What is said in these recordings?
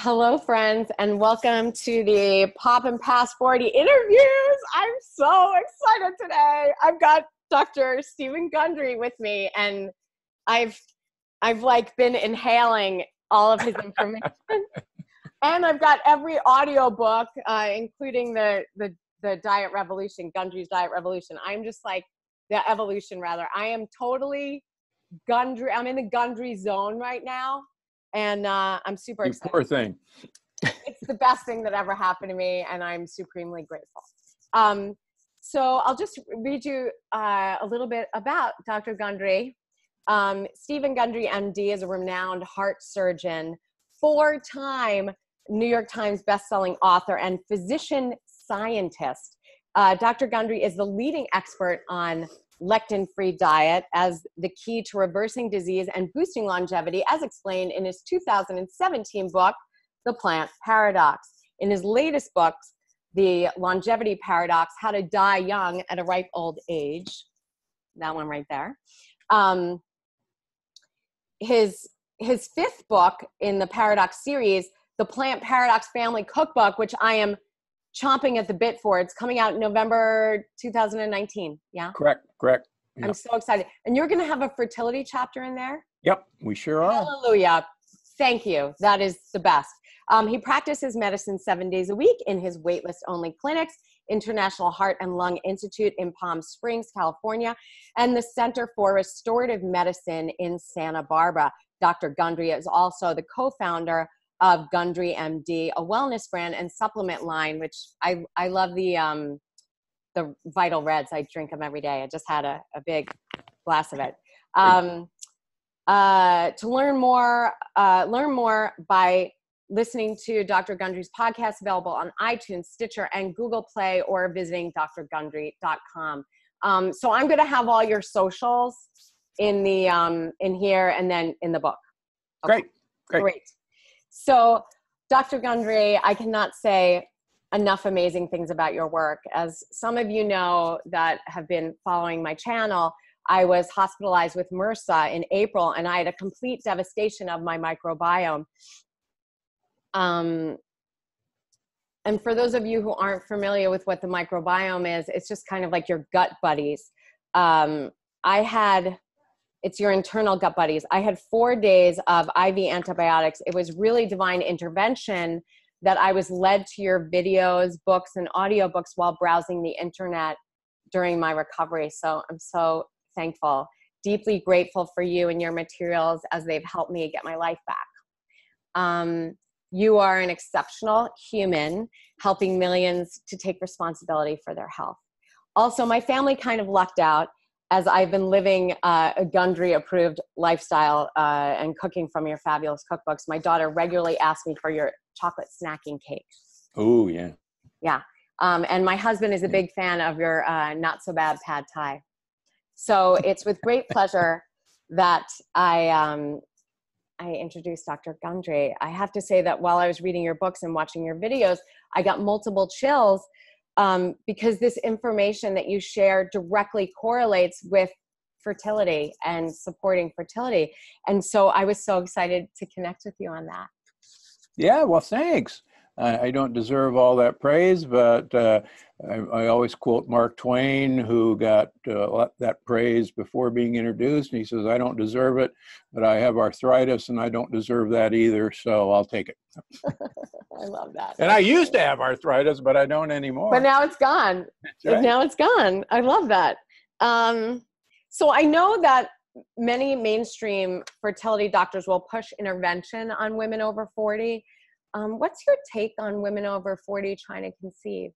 Hello, friends, and welcome to the Pop and Pass 40 interviews. I'm so excited today. I've got Dr. Stephen Gundry with me, and I've like been inhaling all of his information. And I've got every audio book, including the Diet Revolution, Gundry's Diet Revolution. I'm just like, the evolution rather. I am totally Gundry. I'm in the Gundry zone right now. And I'm super excited. You poor thing. It's the best thing that ever happened to me, and I'm supremely grateful. So I'll just read you a little bit about Dr. Gundry. Stephen Gundry MD is a renowned heart surgeon, 4-time New York Times bestselling author, and physician scientist. Dr. Gundry is the leading expert on lectin-free diet as the key to reversing disease and boosting longevity, as explained in his 2017 book, The Plant Paradox. In his latest book, The Longevity Paradox, How to Die Young at a Ripe Old Age, that one right there. His fifth book in the Paradox series, The Plant Paradox Family Cookbook, which I am chomping at the bit for. It's coming out in November 2019. Yeah? Correct. Yep. I'm so excited. And you're going to have a fertility chapter in there? Yep, we sure are. Hallelujah. Thank you. That is the best. He practices medicine 7 days a week in his waitlist-only clinics, International Heart and Lung Institute in Palm Springs, California, and the Center for Restorative Medicine in Santa Barbara. Dr. Gundry is also the co-founder of Gundry MD, a wellness brand and supplement line, which I love the Vital Reds. I drink them every day. I just had a big glass of it. To learn more by listening to Dr. Gundry's podcast, available on iTunes, Stitcher, and Google Play, or visiting drgundry.com. So I'm going to have all your socials in the in here and then in the book. Okay. Great. So, Dr. Gundry, I cannot say enough amazing things about your work. As some of you know that have been following my channel, I was hospitalized with MRSA in April, and I had a complete devastation of my microbiome. And for those of you who aren't familiar with what the microbiome is, it's just kind of like your gut buddies. It's your internal gut buddies. I had 4 days of IV antibiotics. It was really divine intervention that I was led to your videos, books, and audiobooks while browsing the internet during my recovery. So I'm so thankful, deeply grateful for you and your materials as they've helped me get my life back. You are an exceptional human, helping millions to take responsibility for their health. Also, my family kind of lucked out, as I've been living a Gundry-approved lifestyle and cooking from your fabulous cookbooks. My daughter regularly asks me for your chocolate snacking cake. Oh, yeah. Yeah. And my husband is a big fan of your not-so-bad pad thai. So it's with great pleasure that I introduced Dr. Gundry. I have to say that while I was reading your books and watching your videos, I got multiple chills because this information that you share directly correlates with fertility and supporting fertility. And so I was so excited to connect with you on that. Yeah, well, thanks. I don't deserve all that praise, but I always quote Mark Twain, who got that praise before being introduced. And he says, I don't deserve it, but I have arthritis and I don't deserve that either, so I'll take it. I love that. And I used to have arthritis, but I don't anymore. But now it's gone. Right. Now it's gone. I love that. So I know that many mainstream fertility doctors will push intervention on women over 40. What's your take on women over 40 trying to conceive?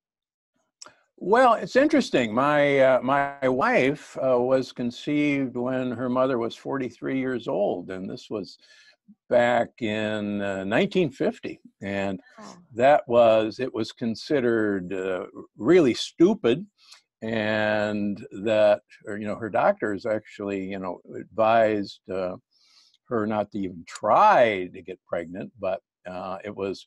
Well, it's interesting. My wife was conceived when her mother was 43 years old, and this was back in 1950. And it was considered really stupid, and that, her doctors actually, advised her not to even try to get pregnant, but it was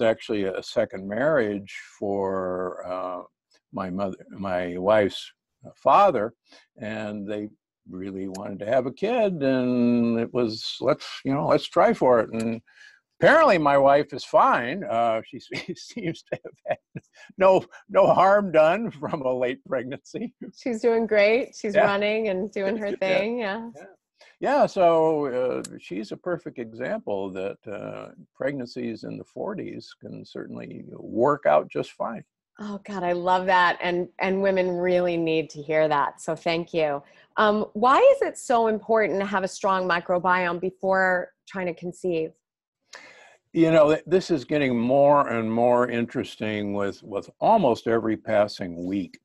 actually a second marriage for my wife's father, and they really wanted to have a kid, and it was let's try for it. And apparently my wife is fine. She seems to have had no harm done from a late pregnancy. She's doing great. She's Yeah. running and doing her thing. Yeah. Yeah, so she's a perfect example that pregnancies in the 40s can certainly work out just fine. Oh God, I love that. And women really need to hear that. So thank you. Why is it so important to have a strong microbiome before trying to conceive? You know, this is getting more and more interesting with almost every passing week.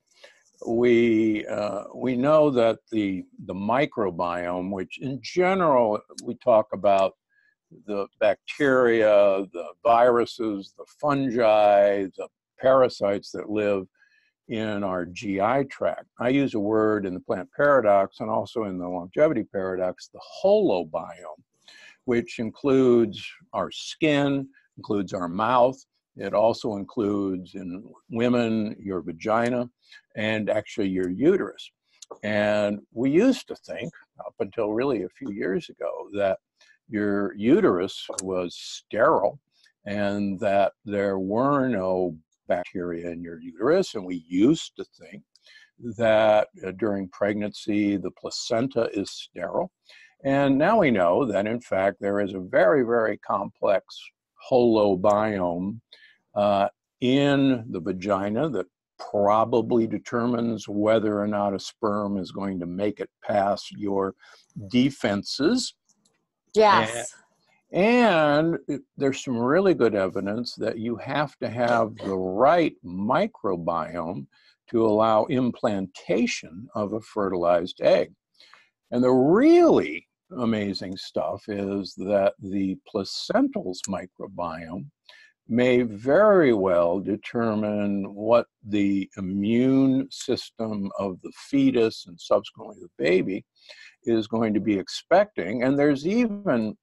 We know that the microbiome, which in general we talk about the bacteria, the viruses, the fungi, the parasites that live in our GI tract. I use a word in the Plant Paradox and also in the Longevity Paradox, the holobiome, which includes our skin, includes our mouth. It also includes, in women, your vagina and actually your uterus. And we used to think, up until really a few years ago, that your uterus was sterile and that there were no bacteria in your uterus. And we used to think that during pregnancy, the placenta is sterile. And now we know that, in fact, there is a very, very complex holobiome in the vagina that probably determines whether or not a sperm is going to make it past your defenses. Yes. And there's some really good evidence that you have to have the right microbiome to allow implantation of a fertilized egg. And the really amazing stuff is that the placental's microbiome may very well determine what the immune system of the fetus and subsequently the baby is going to be expecting. And there's even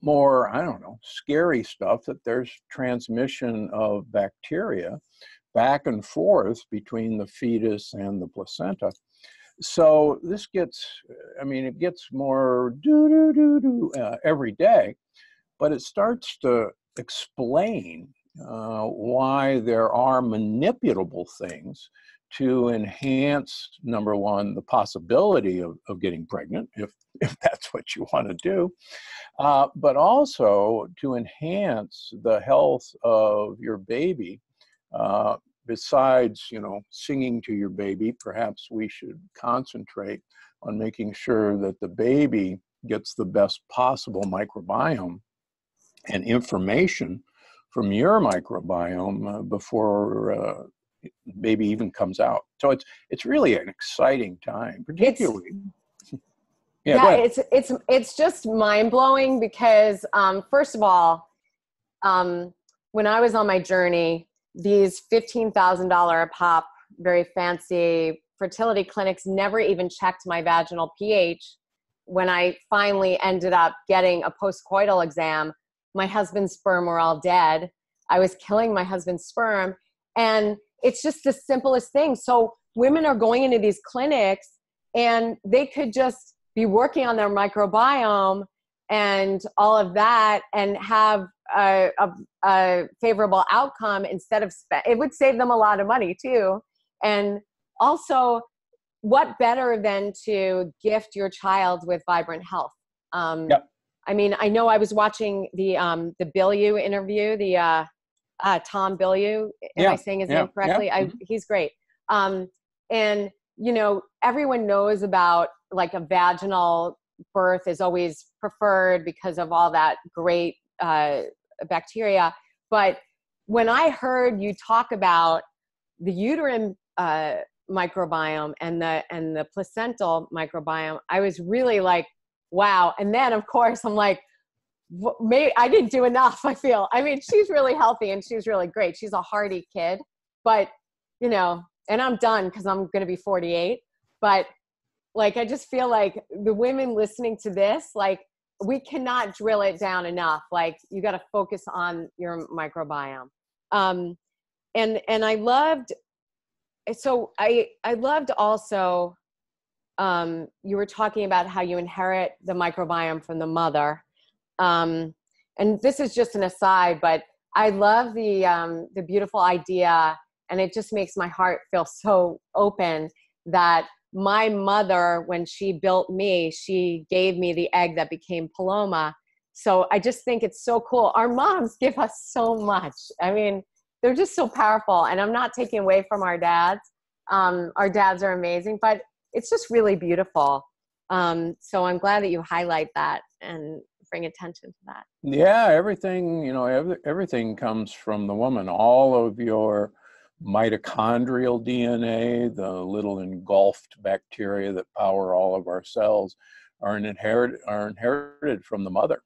more, I don't know, scary stuff that there's transmission of bacteria back and forth between the fetus and the placenta. So this gets, I mean, it gets more every day, but it starts to explain why there are manipulable things to enhance, number one, the possibility of getting pregnant, if that's what you want to do, but also to enhance the health of your baby. Besides, you know, singing to your baby, perhaps we should concentrate on making sure that the baby gets the best possible microbiome and information from your microbiome before baby even comes out. So it's really an exciting time, particularly. It's just mind-blowing because first of all, when I was on my journey, these $15,000 a pop, very fancy fertility clinics never even checked my vaginal pH. When I finally ended up getting a postcoital exam, my husband's sperm were all dead. I was killing my husband's sperm. And it's just the simplest thing. So women are going into these clinics and they could just be working on their microbiome and all of that and have a favorable outcome instead of it would save them a lot of money too. And also, what better than to gift your child with vibrant health? Yep. I mean, I know I was watching the Bilyeu interview, the Tom Bilyeu. Am I saying his name correctly? Yeah. He's great. And you know, everyone knows about like a vaginal birth is always preferred because of all that great bacteria. But when I heard you talk about the uterine microbiome and the placental microbiome, I was really like, wow. And then of course I'm like, maybe I didn't do enough. I feel, I mean, she's really healthy and she's really great. She's a hardy kid, but you know, and I'm done because I'm going to be 48. But like, I just feel like the women listening to this, like we cannot drill it down enough. Like you got to focus on your microbiome. And I loved, so I loved also, you were talking about how you inherit the microbiome from the mother. And and this is just an aside, but I love the beautiful idea, and it just makes my heart feel so open that my mother, when she built me, she gave me the egg that became Paloma. So I just think it's so cool. Our moms give us so much. I mean, they're just so powerful, and I'm not taking away from our dads. Our dads are amazing, but it's just really beautiful. So I'm glad that you highlight that and bring attention to that. Yeah, everything, you know, everything comes from the woman. All of your mitochondrial DNA, the little engulfed bacteria that power all of our cells, are inherited from the mother.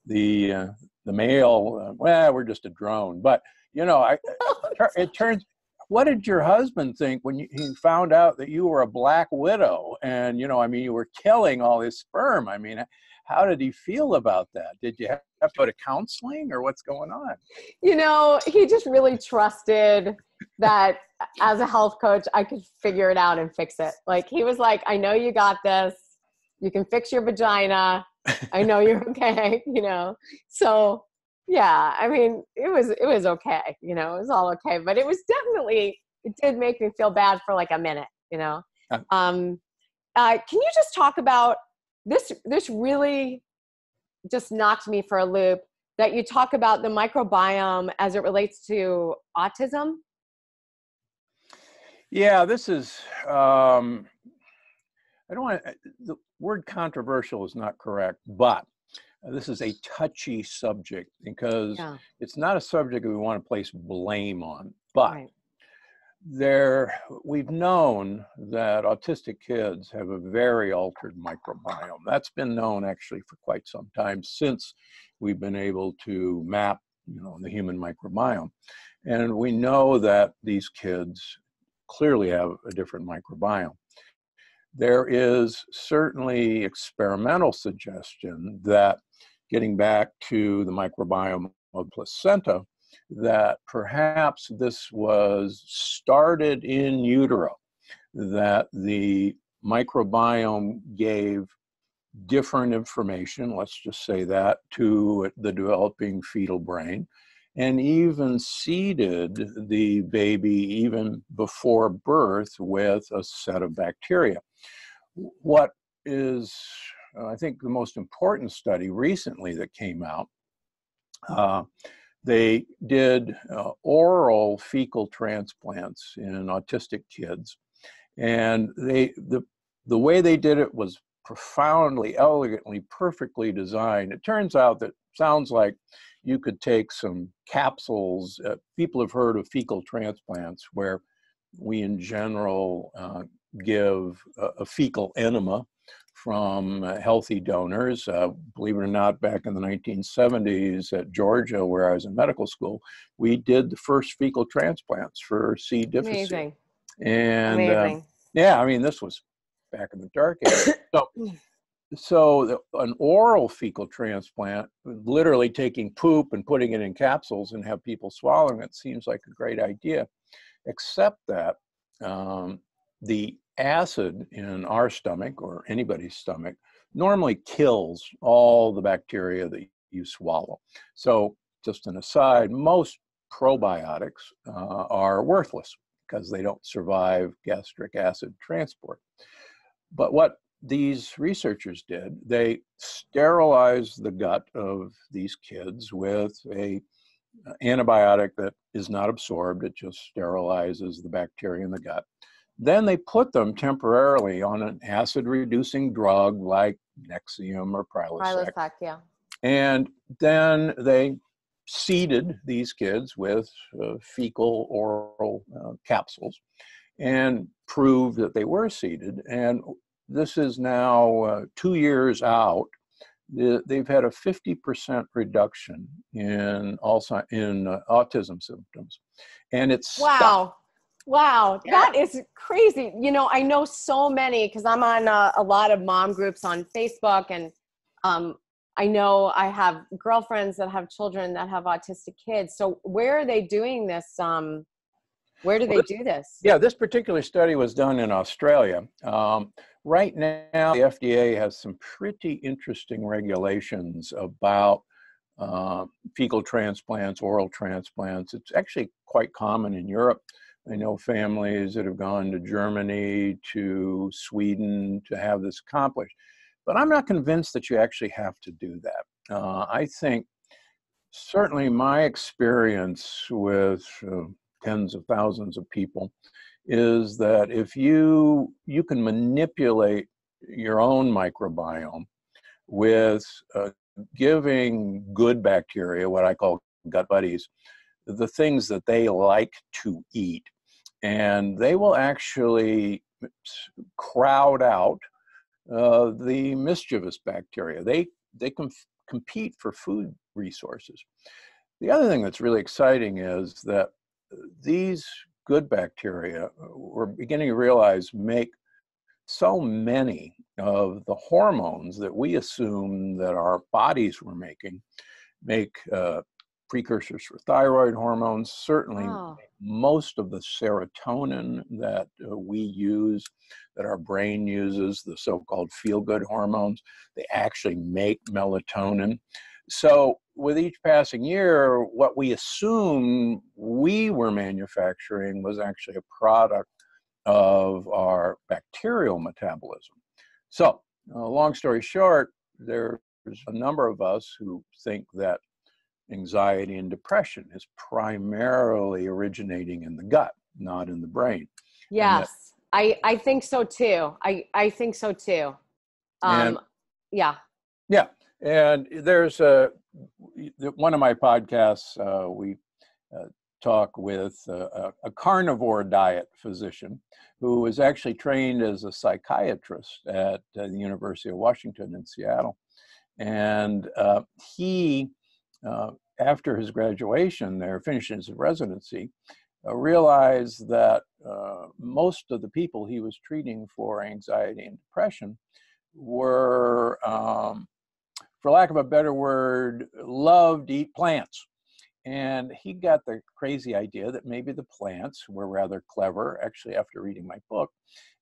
The male, well, we're just a drone. But you know, it turns. What did your husband think when he found out that you were a black widow? And you know, I mean, you were killing all his sperm. I mean, how did he feel about that? Did you have to go to counseling, or what's going on? You know, he just really trusted that as a health coach, I could figure it out and fix it. Like, he was like, I know you got this. You can fix your vagina. I know you're okay, you know? So yeah, I mean, it was okay, you know, it was all okay, but it was definitely, it did make me feel bad for like a minute, you know? Can you just talk about this really just knocked me for a loop, that you talk about the microbiome as it relates to autism? Yeah, this is, I don't want to, the word controversial is not correct, but this is a touchy subject because it's not a subject that we want to place blame on. But we've known that autistic kids have a very altered microbiome. That's been known actually for quite some time, since we've been able to map, you know, the human microbiome. And we know that these kids clearly have a different microbiome. There is certainly experimental suggestion that, getting back to the microbiome of placenta, that perhaps this was started in utero, that the microbiome gave different information, let's just say that, to the developing fetal brain, and even seeded the baby even before birth with a set of bacteria. What is, I think, the most important study recently that came out, they did oral fecal transplants in autistic kids, and the way they did it was profoundly, elegantly, perfectly designed. It turns out that, sounds like you could take some capsules. People have heard of fecal transplants, where we in general give a fecal enema from healthy donors. Believe it or not, back in the 1970s at Georgia, where I was in medical school, we did the first fecal transplants for C. difficile. Amazing. And yeah, I mean, this was back in the dark ages. So an oral fecal transplant, literally taking poop and putting it in capsules and have people swallowing it, seems like a great idea, except that the acid in our stomach, or anybody's stomach, normally kills all the bacteria that you swallow. So just an aside, most probiotics are worthless because they don't survive gastric acid transport. But what these researchers did, they sterilized the gut of these kids with a antibiotic that is not absorbed. It just sterilizes the bacteria in the gut. Then they put them temporarily on an acid-reducing drug like Nexium or Prilosec. Yeah. And then they seeded these kids with fecal oral capsules and proved that they were seeded. And this is now 2 years out. They've had a 50% reduction in autism symptoms. And it's wow. Wow, yeah. That is crazy. You know, I know so many, because I'm on a lot of mom groups on Facebook, and I know I have girlfriends that have children that have autistic kids. So where are they doing this? Where do they do this? Yeah, this particular study was done in Australia. Right now, the FDA has some pretty interesting regulations about fecal transplants, oral transplants. It's actually quite common in Europe. I know families that have gone to Germany, to Sweden to have this accomplished. But I'm not convinced that you actually have to do that. I think certainly my experience with tens of thousands of people is that if you can manipulate your own microbiome with giving good bacteria, what I call gut buddies, the things that they like to eat, and they will actually crowd out the mischievous bacteria. They can compete for food resources. The other thing that's really exciting is that these good bacteria, we're beginning to realize, make so many of the hormones that we assume that our bodies were making, make precursors for thyroid hormones, certainly most of the serotonin that we use, that our brain uses, the so-called feel-good hormones, they actually make melatonin. So with each passing year, what we assumed we were manufacturing was actually a product of our bacterial metabolism. So long story short, there's a number of us who think that anxiety and depression is primarily originating in the gut, not in the brain. Yes, I think so too. I think so too. Yeah. Yeah. And there's one of my podcasts, we talk with a carnivore diet physician who was actually trained as a psychiatrist at the University of Washington in Seattle. And he, after his graduation there, finishing his residency, realized that most of the people he was treating for anxiety and depression were, for lack of a better word, loved to eat plants. And he got the crazy idea that maybe the plants were rather clever, actually, after reading my book,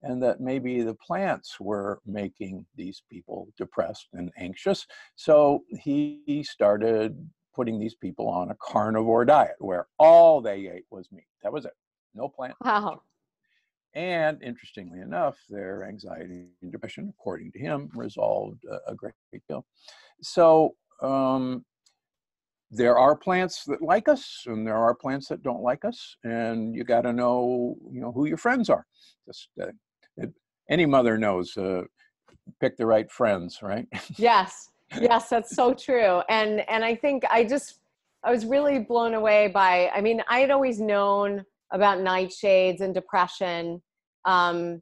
and that maybe the plants were making these people depressed and anxious. So he started putting these people on a carnivore diet where all they ate was meat. That was it. No plant. Wow. And interestingly enough, their anxiety and depression, according to him, resolved a great deal. So there are plants that like us, and there are plants that don't like us, and you got to know, who your friends are. Just any mother knows, pick the right friends, right? Yes. Yes, that's so true. And I think I was really blown away by, I had always known about nightshades and depression. I'm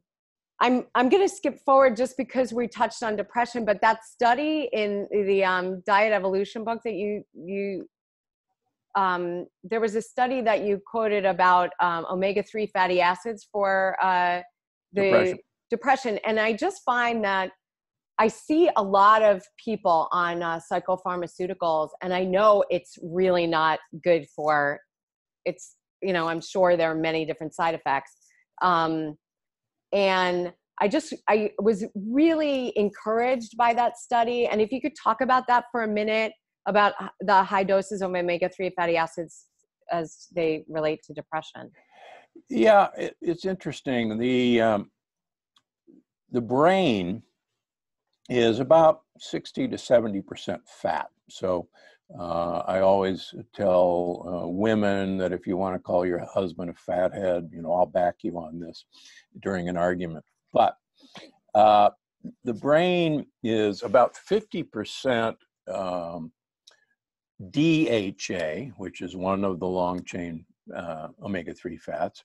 going to skip forward just because we touched on depression, but that study in the Diet Evolution book that there was a study that you quoted about omega-3 fatty acids for the depression. And I just find that I see a lot of people on psychopharmaceuticals, and I know it's really not good for, I'm sure there are many different side effects. And I was really encouraged by that study. And if you could talk about that for a minute, about the high doses of omega-3 fatty acids as they relate to depression. Yeah, it's interesting. The brain is about 60 to 70% fat. So I always tell women that if you want to call your husband a fathead, I'll back you on this during an argument. But the brain is about 50% DHA, which is one of the long-chain omega-3 fats,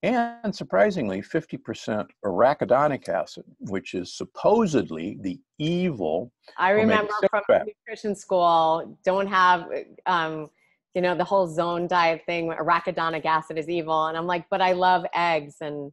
and surprisingly, 50% arachidonic acid, which is supposedly the evil. I remember from nutrition school, don't have, the whole zone diet thing, arachidonic acid is evil. And I'm like, but I love eggs. And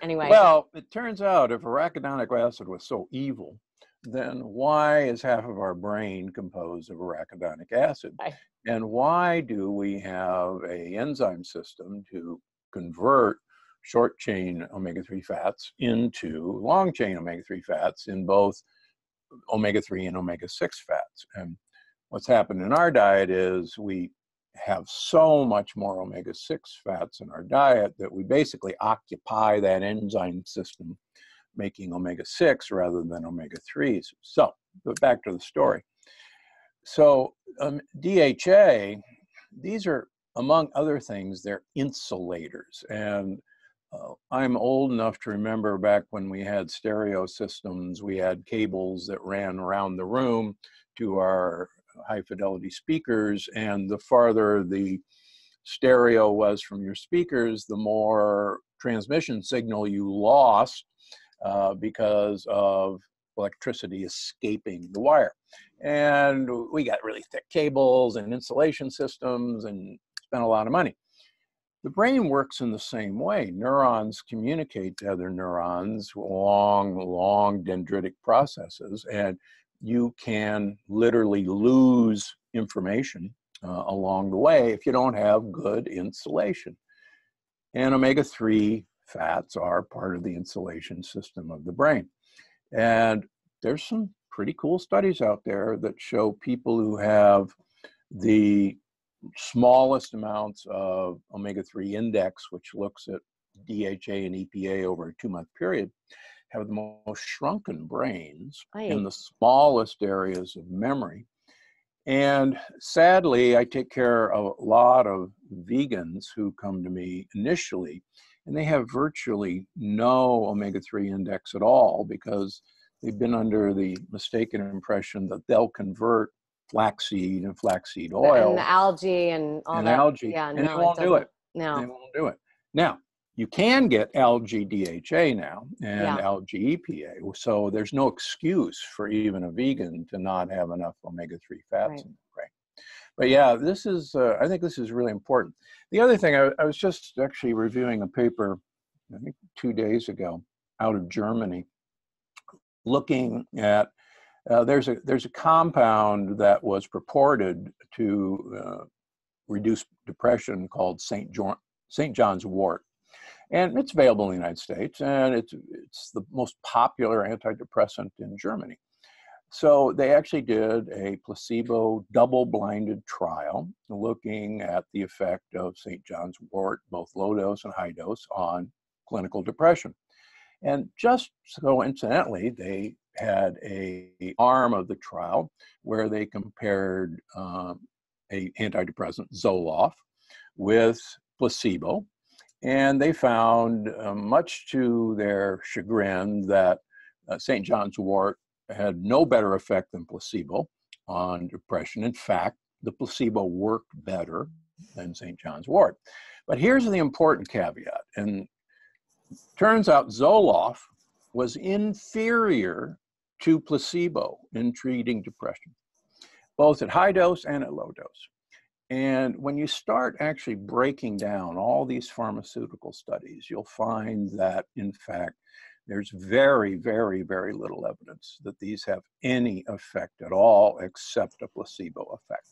anyway. Well, it turns out if arachidonic acid was so evil, then why is half of our brain composed of arachidonic acid? Right. And why do we have an enzyme system to convert short-chain omega-3 fats into long-chain omega-3 fats in both omega-3 and omega-6 fats? And what's happened in our diet is we have so much more omega-6 fats in our diet that we basically occupy that enzyme system making omega-6 rather than omega-3s. So, but back to the story. So DHA, these are, among other things, they're insulators. And I'm old enough to remember back when we had stereo systems, we had cables that ran around the room to our high fidelity speakers, and the farther the stereo was from your speakers, the more transmission signal you lost because of electricity escaping the wire. And we got really thick cables and insulation systems and spent a lot of money. The brain works in the same way. Neurons communicate to other neurons, long dendritic processes, and you can literally lose information along the way if you don't have good insulation. And omega-3 fats are part of the insulation system of the brain. And there's some pretty cool studies out there that show people who have the smallest amounts of omega-3 index, which looks at DHA and EPA over a 2-month period, have the most shrunken brains in the smallest areas of memory. And sadly, I take care of a lot of vegans who come to me initially, and they have virtually no omega-3 index at all because they've been under the mistaken impression that they'll convert flaxseed and flaxseed oil. And the algae and all that. Algae, Yeah, and no, they won't do it. No. They won't do it. Now, you can get algae DHA now and algae EPA. So there's no excuse for even a vegan to not have enough omega-3 fats in the brain. But yeah, this is, I think this is really important. The other thing, I was just actually reviewing a paper, I think 2 days ago, out of Germany, looking at, there's a compound that was purported to reduce depression called St. John's wort. And it's available in the United States, and it's the most popular antidepressant in Germany. So they actually did a placebo double-blinded trial looking at the effect of St. John's wort, both low dose and high dose, on clinical depression. And just so incidentally, they had an arm of the trial where they compared a antidepressant, Zoloft, with placebo. And they found, much to their chagrin, that St. John's wort had no better effect than placebo on depression. In fact, the placebo worked better than St. John's wort. But here's the important caveat. And turns out Zoloft was inferior to placebo in treating depression, both at high dose and at low dose. And when you start actually breaking down all these pharmaceutical studies, you'll find that, in fact, there's very, very, very little evidence that these have any effect at all except a placebo effect.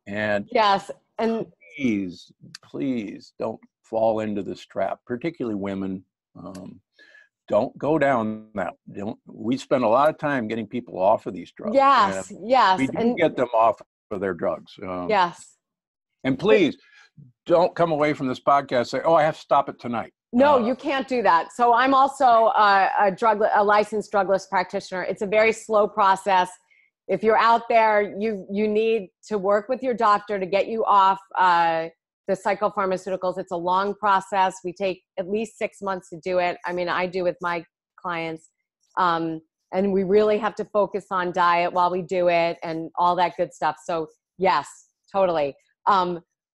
And yes, and please don't fall into this trap, particularly women. Don't go down that. We spend a lot of time getting people off of these drugs. Yes, yes. We do get them off of their drugs. Yes. And please don't come away from this podcast and say, oh, I have to stop it tonight. No, you can't do that. So I'm also a licensed drugless practitioner. It's a very slow process. If you're out there, you need to work with your doctor to get you off the psychopharmaceuticals. It's a long process. We take at least 6 months to do it. I mean, I do with my clients. And we really have to focus on diet while we do it and all that good stuff. So yes, totally.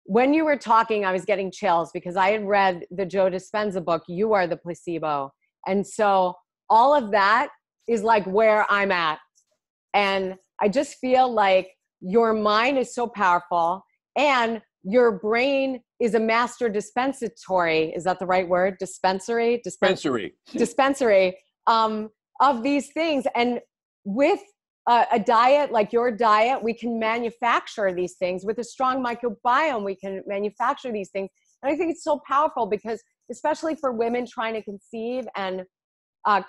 When you were talking, I was getting chills because I had read the Joe Dispenza book, You Are the Placebo. And so all of that is like where I'm at. And I just feel like your mind is so powerful and your brain is a master dispensatory. Is that the right word? Dispensary of these things. And with a diet like your diet, we can manufacture these things. With a strong microbiome, we can manufacture these things. And I think it's so powerful because, especially for women trying to conceive and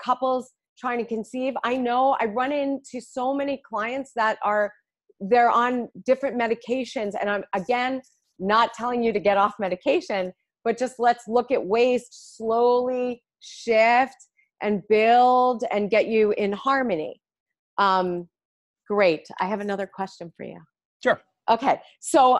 couples trying to conceive, I know I run into so many clients that are they're on different medications. And I'm, again, not telling you to get off medication, but just let's look at ways to slowly shift and build and get you in harmony. Great. I have another question for you. Sure. Okay. So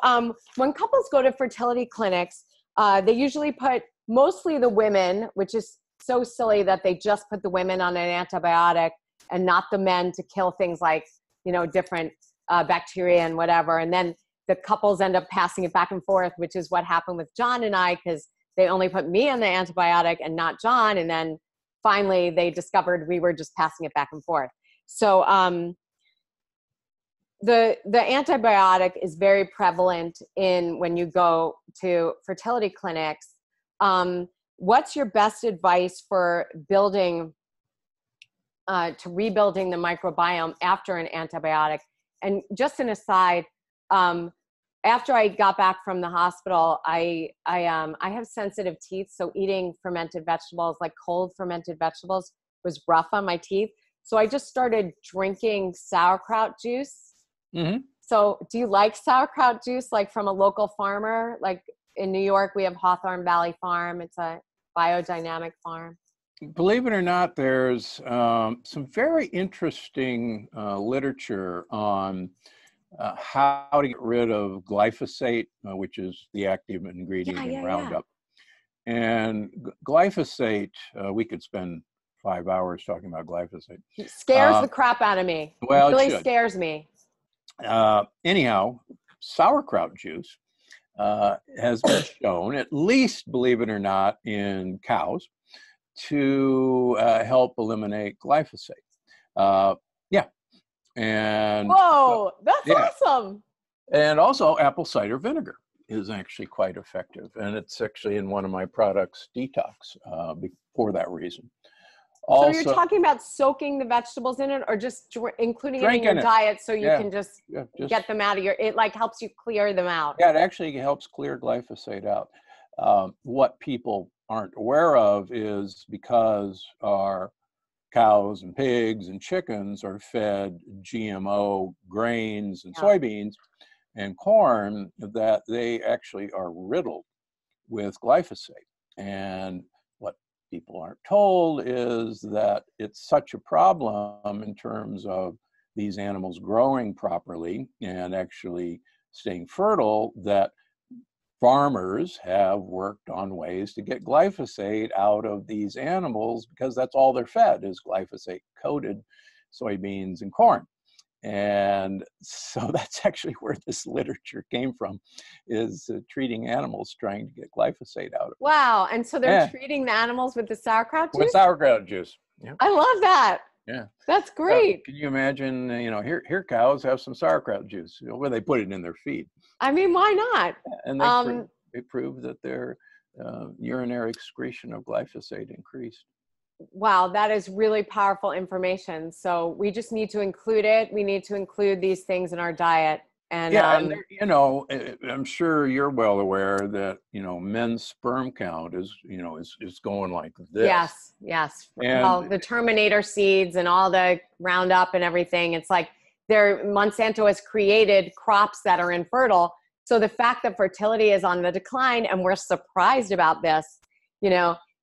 when couples go to fertility clinics, they usually put mostly the women, which is so silly that they just put the women on an antibiotic and not the men to kill things like, you know, different bacteria and whatever. And then the couples end up passing it back and forth, which is what happened with John and I, because they only put me on the antibiotic and not John. And then finally they discovered we were just passing it back and forth. So the antibiotic is very prevalent in when you go to fertility clinics. What's your best advice for building, to rebuilding the microbiome after an antibiotic? And just an aside, after I got back from the hospital, I have sensitive teeth, so eating fermented vegetables, like cold fermented vegetables, was rough on my teeth. So I just started drinking sauerkraut juice. Mm-hmm. So do you like sauerkraut juice, like from a local farmer? Like in New York, we have Hawthorne Valley Farm. It's a biodynamic farm. Believe it or not, there's some very interesting literature on how to get rid of glyphosate, which is the active ingredient in Roundup. And glyphosate, we could spend 5 hours talking about glyphosate. It scares the crap out of me. Well, it really scares me. Anyhow, sauerkraut juice has been shown, at least, believe it or not, in cows, to help eliminate glyphosate. And whoa, that's awesome. And also apple cider vinegar is actually quite effective. And it's actually in one of my products, Detox, for that reason. Also, so you're talking about soaking the vegetables in it, or just including it in your diet so you can just get them out of it like helps you clear them out? Yeah, it actually helps clear glyphosate out. What people aren't aware of is because our cows and pigs and chickens are fed GMO grains and soybeans and corn, that they actually are riddled with glyphosate. And what people aren't told is that it's such a problem in terms of these animals growing properly and actually staying fertile that farmers have worked on ways to get glyphosate out of these animals, because that's all they're fed is glyphosate-coated soybeans and corn. And so that's actually where this literature came from, is treating animals trying to get glyphosate out of it. Wow. And so they're treating the animals with the sauerkraut juice? With sauerkraut juice. Yeah. I love that. Yeah. That's great. Can you imagine, here cows have some sauerkraut juice, where they put it in their feed. I mean, why not? And they proved that their urinary excretion of glyphosate increased. Wow, that is really powerful information. So we just need to include it. We need to include these things in our diet. And and I'm sure you're well aware that men's sperm count is going like this. Yes. And well, the Terminator seeds and all the Roundup and everything. It's like Monsanto has created crops that are infertile. So the fact that fertility is on the decline, and we're surprised about this,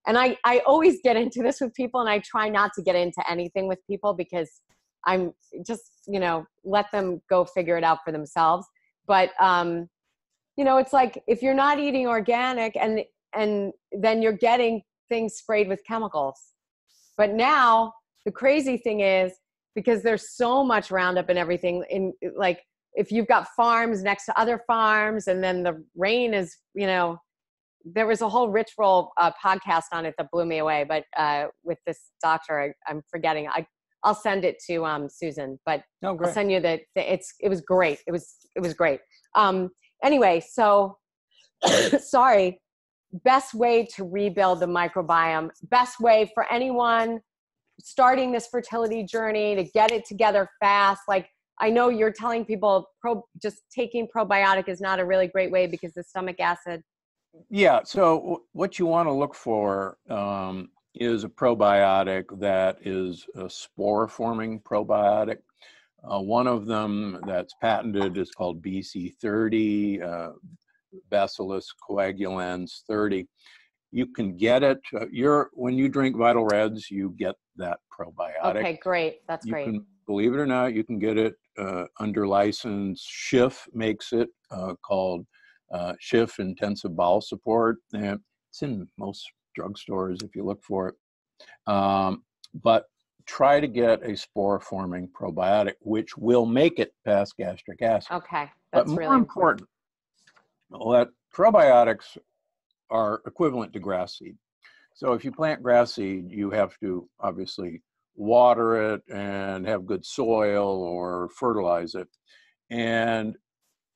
and I always get into this with people, and I try not to get into anything with people because I'm just, let them go figure it out for themselves. But, it's like, if you're not eating organic and then you're getting things sprayed with chemicals. But now the crazy thing is, because there's so much Roundup and everything, if you've got farms next to other farms, and then the rain is, there was a whole Rich Roll podcast on it that blew me away. But with this doctor, I'm forgetting. I'll send it to Susan, but I'll send you it was great. It was great. Anyway, so sorry. Best way to rebuild the microbiome. Best way for anyone starting this fertility journey to get it together fast. Like, I know you're telling people just taking probiotic is not a really great way because the stomach acid. Yeah. So what you want to look for is a probiotic that is a spore-forming probiotic. One of them that's patented is called BC30, Bacillus coagulans 30. You can get it. When you drink Vital Reds, you get that probiotic. Okay, great. That's you great. Can, believe it or not, you can get it under license. Schiff makes it called Schiff Intensive Bowel Support. And it's in most drugstores if you look for it. But try to get a spore-forming probiotic, which will make it past gastric acid. Okay, that's but more important. That probiotics are equivalent to grass seed. So if you plant grass seed, you have to obviously water it and have good soil or fertilize it. And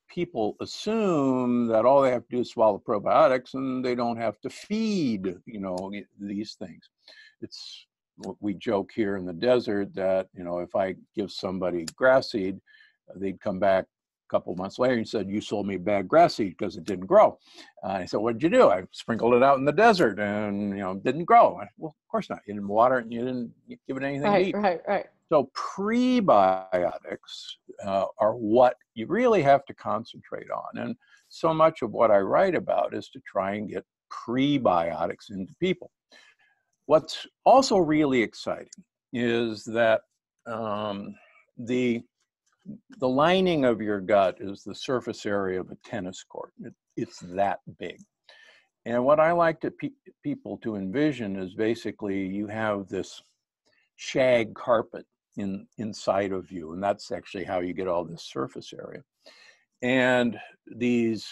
people assume that all they have to do is swallow probiotics and they don't have to feed, these things. It's we joke here in the desert that, if I give somebody grass seed, they'd come back a couple of months later and said, you sold me bad grass seed because it didn't grow. I said, what did you do? I sprinkled it out in the desert and, it didn't grow. Well, of course not. You didn't water it and you didn't give it anything to eat. Right. So prebiotics are what you really have to concentrate on. And so much of what I write about is to try and get prebiotics into people. What's also really exciting is that the lining of your gut is the surface area of a tennis court. It's that big. And what I like people to envision is basically you have this shag carpet inside of you, and that's actually how you get all this surface area. And these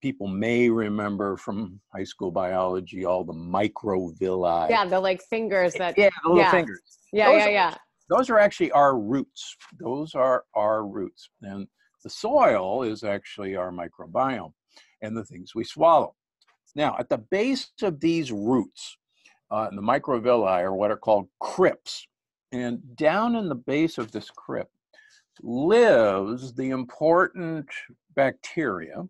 people may remember from high school biology all the microvilli. Yeah, the fingers that. Yeah, the little fingers. Yeah. Those are actually our roots. Those are our roots. And the soil is actually our microbiome and the things we swallow. Now, at the base of these roots, the microvilli are what are called crypts. And down in the base of this crypt lives the important bacteria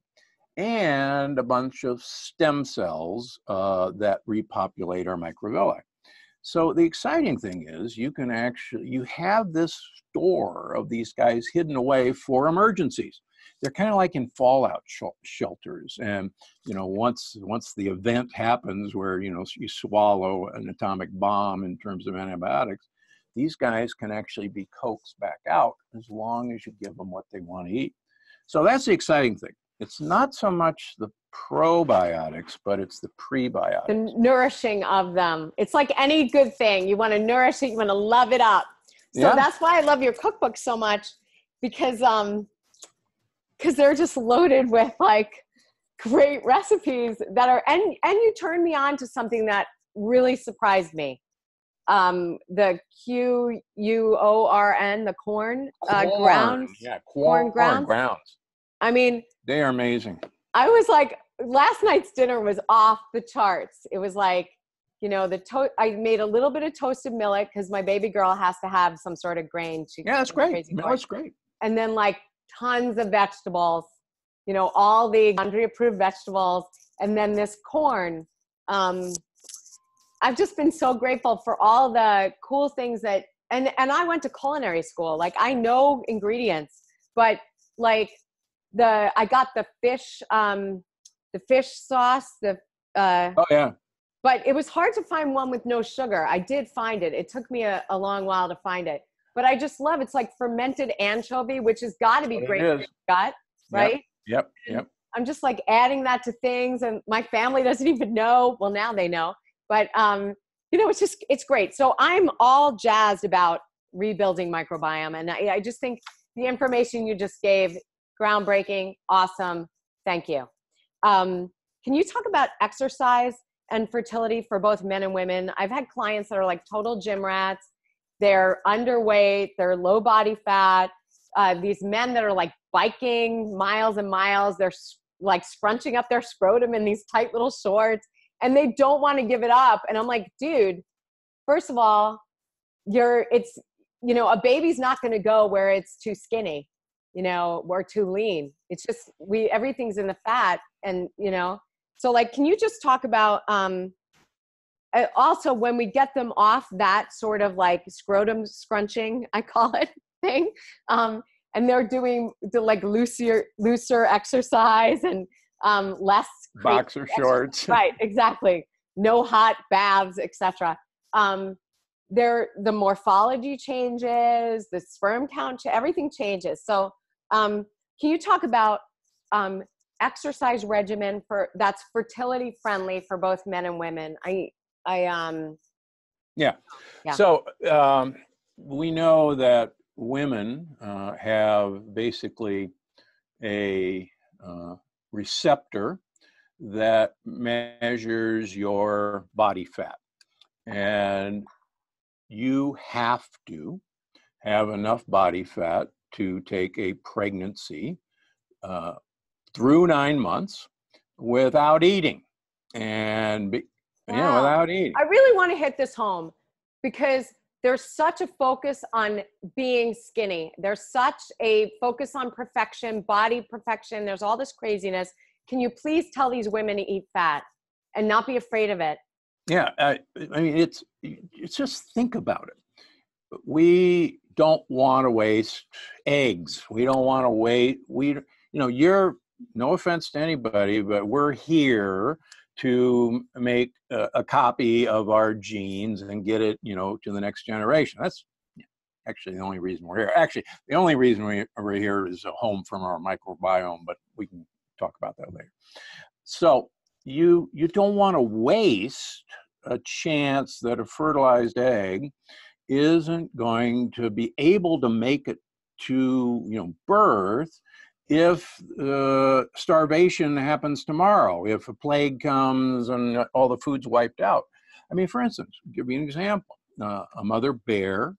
and a bunch of stem cells that repopulate our microvilli. So the exciting thing is you have this store of these guys hidden away for emergencies. They're kind of like in fallout shelters. And, once the event happens where, you swallow an atomic bomb in terms of antibiotics, these guys can actually be coaxed back out as long as you give them what they want to eat. So that's the exciting thing. It's not so much the probiotics, but it's the prebiotics. The nourishing of them. It's like any good thing. You want to nourish it. You want to love it up. So that's why I love your cookbook so much, because they're just loaded with great recipes that are, and you turned me on to something that really surprised me. The QUORN, the corn grounds. Yeah, corn grounds. I mean, they are amazing. I was like, last night's dinner was off the charts. It was like, I made a little bit of toasted millet because my baby girl has to have some sort of grain. That's great. Millet's great. And then tons of vegetables, all the Gundry approved vegetables. And then this corn. I've just been so grateful for all the cool things that, and I went to culinary school. I know ingredients, but I got the fish sauce, oh yeah. But it was hard to find one with no sugar. I did find it. It took me a long while to find it, but I just love, it's like fermented anchovy, which has got to be great for your gut, right? Yep. I'm just adding that to things, and my family doesn't even know. Well, now they know. But, it's great. So I'm all jazzed about rebuilding microbiome. And I just think the information you just gave, groundbreaking, awesome. Thank you. Can you talk about exercise and fertility for both men and women? I've had clients that are total gym rats. They're underweight. They're low body fat. These men that are biking miles and miles. They're scrunching up their scrotum in these tight little shorts. And they don't want to give it up. And I'm like, dude, first of all, a baby's not going to go where it's too skinny, or too lean. It's just, everything's in the fat. And, so can you just talk about, also when we get them off that sort of scrotum scrunching, I call it, thing. And they're doing like looser exercise and less boxer shorts. Right, exactly. No hot baths, etc. The morphology changes, the sperm count, everything changes. So can you talk about exercise regimen that's fertility friendly for both men and women? Yeah. Yeah. So we know that women have basically a receptor that measures your body fat. And you have to have enough body fat to take a pregnancy through 9 months without eating. And without eating. I really want to hit this home because there's such a focus on being skinny. There's such a focus on perfection, body perfection. There's all this craziness. Can you please tell these women to eat fat and not be afraid of it? Yeah, I mean, it's just think about it. We don't want to waste eggs. We don't want to wait. You're, no offense to anybody, but we're here to make a copy of our genes and get it, to the next generation. That's actually the only reason we're here. Actually, the only reason we're here is a home from our microbiome, but we can talk about that later. So you don't want to waste a chance that a fertilized egg isn't going to be able to make it to birth if starvation happens tomorrow, if a plague comes and all the food's wiped out. I mean, for instance, I'll give you an example. A mother bear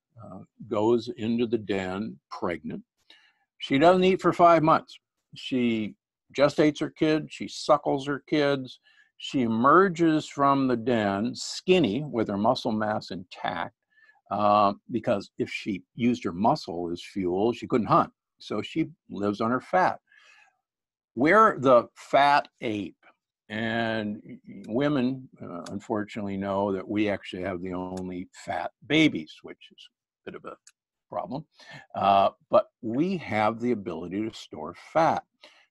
goes into the den pregnant. She doesn't eat for 5 months. She gestates her kid, she suckles her kids, she emerges from the den skinny with her muscle mass intact, because if she used her muscle as fuel, she couldn't hunt. So she lives on her fat. We're the fat ape. And women, unfortunately, know that we actually have the only fat babies, which is a bit of a problem. But we have the ability to store fat.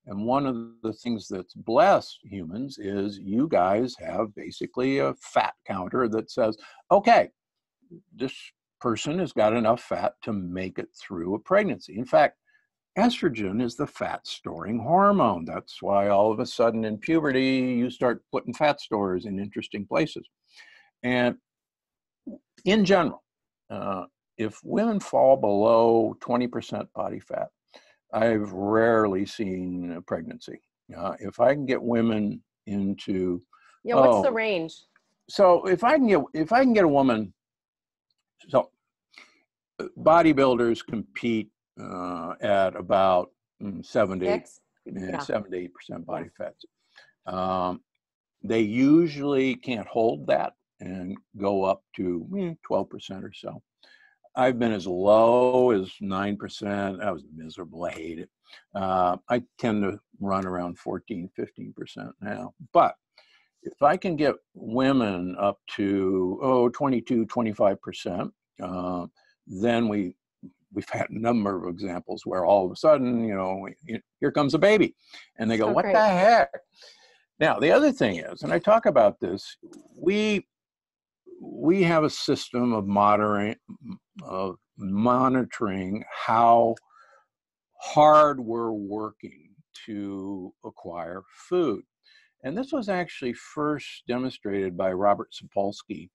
And one of the things that's blessed humans is you guys have basically a fat counter that says, okay, this person has got enough fat to make it through a pregnancy. In fact, estrogen is the fat storing hormone. That's why all of a sudden in puberty, you start putting fat stores in interesting places. And in general, if women fall below 20% body fat, I've rarely seen a pregnancy. If I can get women into, what's the range? So if I can get a woman, so bodybuilders compete at about 7 to 8% body fat. They usually can't hold that and go up to 12% or so. I've been as low as 9%. I was miserable. I hate it. I tend to run around 14, 15% now. But if I can get women up to 22, 25%, then we've had a number of examples where all of a sudden, here comes a baby. And they go, what the heck? Now, the other thing is, and I talk about this, we have a system of monitoring how hard we're working to acquire food. And this was actually first demonstrated by Robert Sapolsky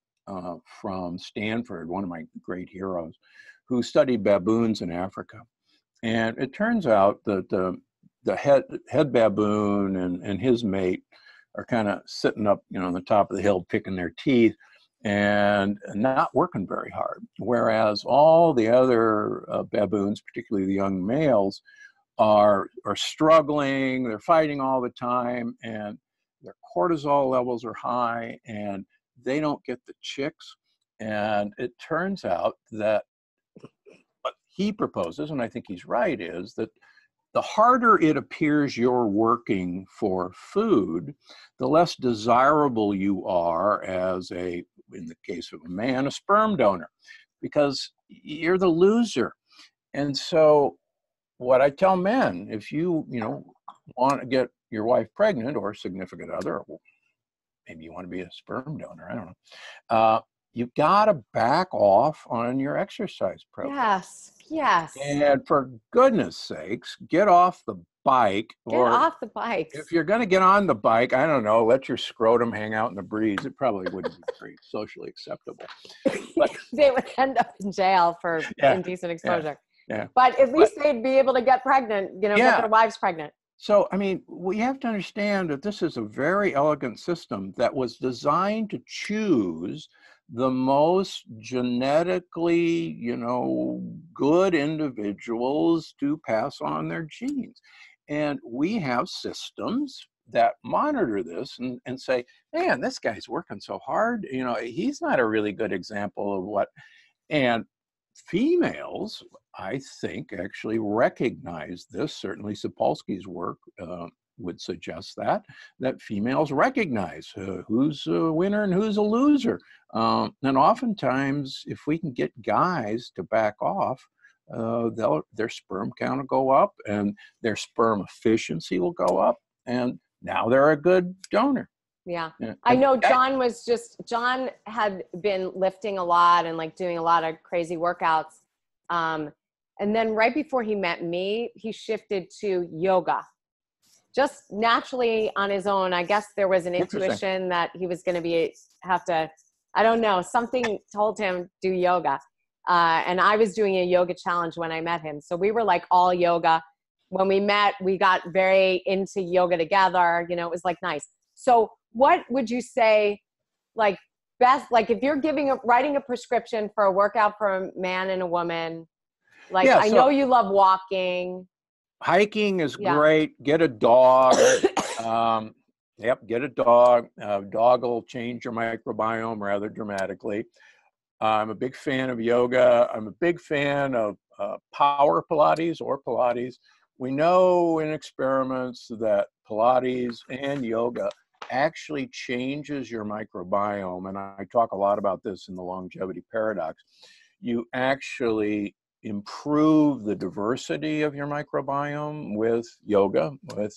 from Stanford, one of my great heroes, who studied baboons in Africa. And it turns out that the head baboon and his mate are kind of sitting up, on the top of the hill, picking their teeth and not working very hard. Whereas all the other baboons, particularly the young males, are struggling, they're fighting all the time, and their cortisol levels are high, and they don't get the chicks. And it turns out that what he proposes, and I think he's right, is that the harder it appears you're working for food, the less desirable you are as in the case of a man, a sperm donor, because you're the loser. And so what I tell men, if you want to get your wife pregnant or significant other, or maybe you want to be a sperm donor, I don't know. You got to back off on your exercise program. Yes, yes. And for goodness sakes, get off the bike. Get off the bikes. If you're going to get on the bike, I don't know, let your scrotum hang out in the breeze. It probably wouldn't be very socially acceptable. But they would end up in jail for indecent exposure. Yeah. But at least they'd be able to get pregnant, get their wives pregnant. So, I mean, we have to understand that this is a very elegant system that was designed to choose the most genetically, good individuals to pass on their genes. And we have systems that monitor this and say, man, this guy's working so hard. He's not a really good example of what. And females, I think, actually recognize this. Certainly Sapolsky's work would suggest that females recognize who's a winner and who's a loser. And oftentimes, if we can get guys to back off, their sperm count will go up and their sperm efficiency will go up. And now they're a good donor. Yeah. I know John had been lifting a lot and like doing a lot of crazy workouts. And then right before he met me, he shifted to yoga. Just naturally on his own. I guess there was an intuition that he was going to I don't know, something told him do yoga. And I was doing a yoga challenge when I met him. So we were like all yoga. When we met, we got very into yoga together. It was like nice. So what would you say, best, if you're writing a prescription for a workout for a man and a woman, I know you love walking. Hiking is great. Get a dog. Get a dog. Dog will change your microbiome rather dramatically. I'm a big fan of yoga. I'm a big fan of power Pilates or Pilates. We know in experiments that Pilates and yoga actually changes your microbiome. And I talk a lot about this in the longevity paradox. You actually improve the diversity of your microbiome with yoga, with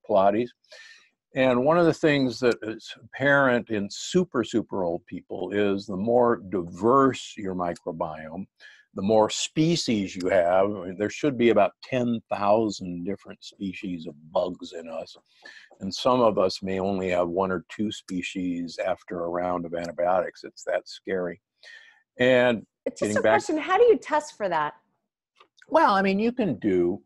Pilates. And one of the things that is apparent in super, super old people is the more diverse your microbiome, the more species you have. I mean, there should be about 10,000 different species of bugs in us. And some of us may only have 1 or 2 species after a round of antibiotics. It's that scary. And it's just a question, how do you test for that? Well, I mean, you can do,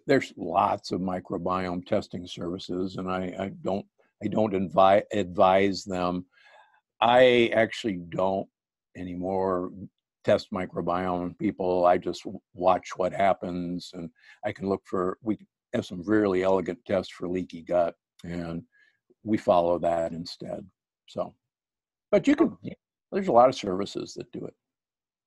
there's lots of microbiome testing services, and I don't advise them. I actually don't anymore test microbiome on people. I just watch what happens, and I can look we have some really elegant tests for leaky gut, and we follow that instead. So, but there's a lot of services that do it.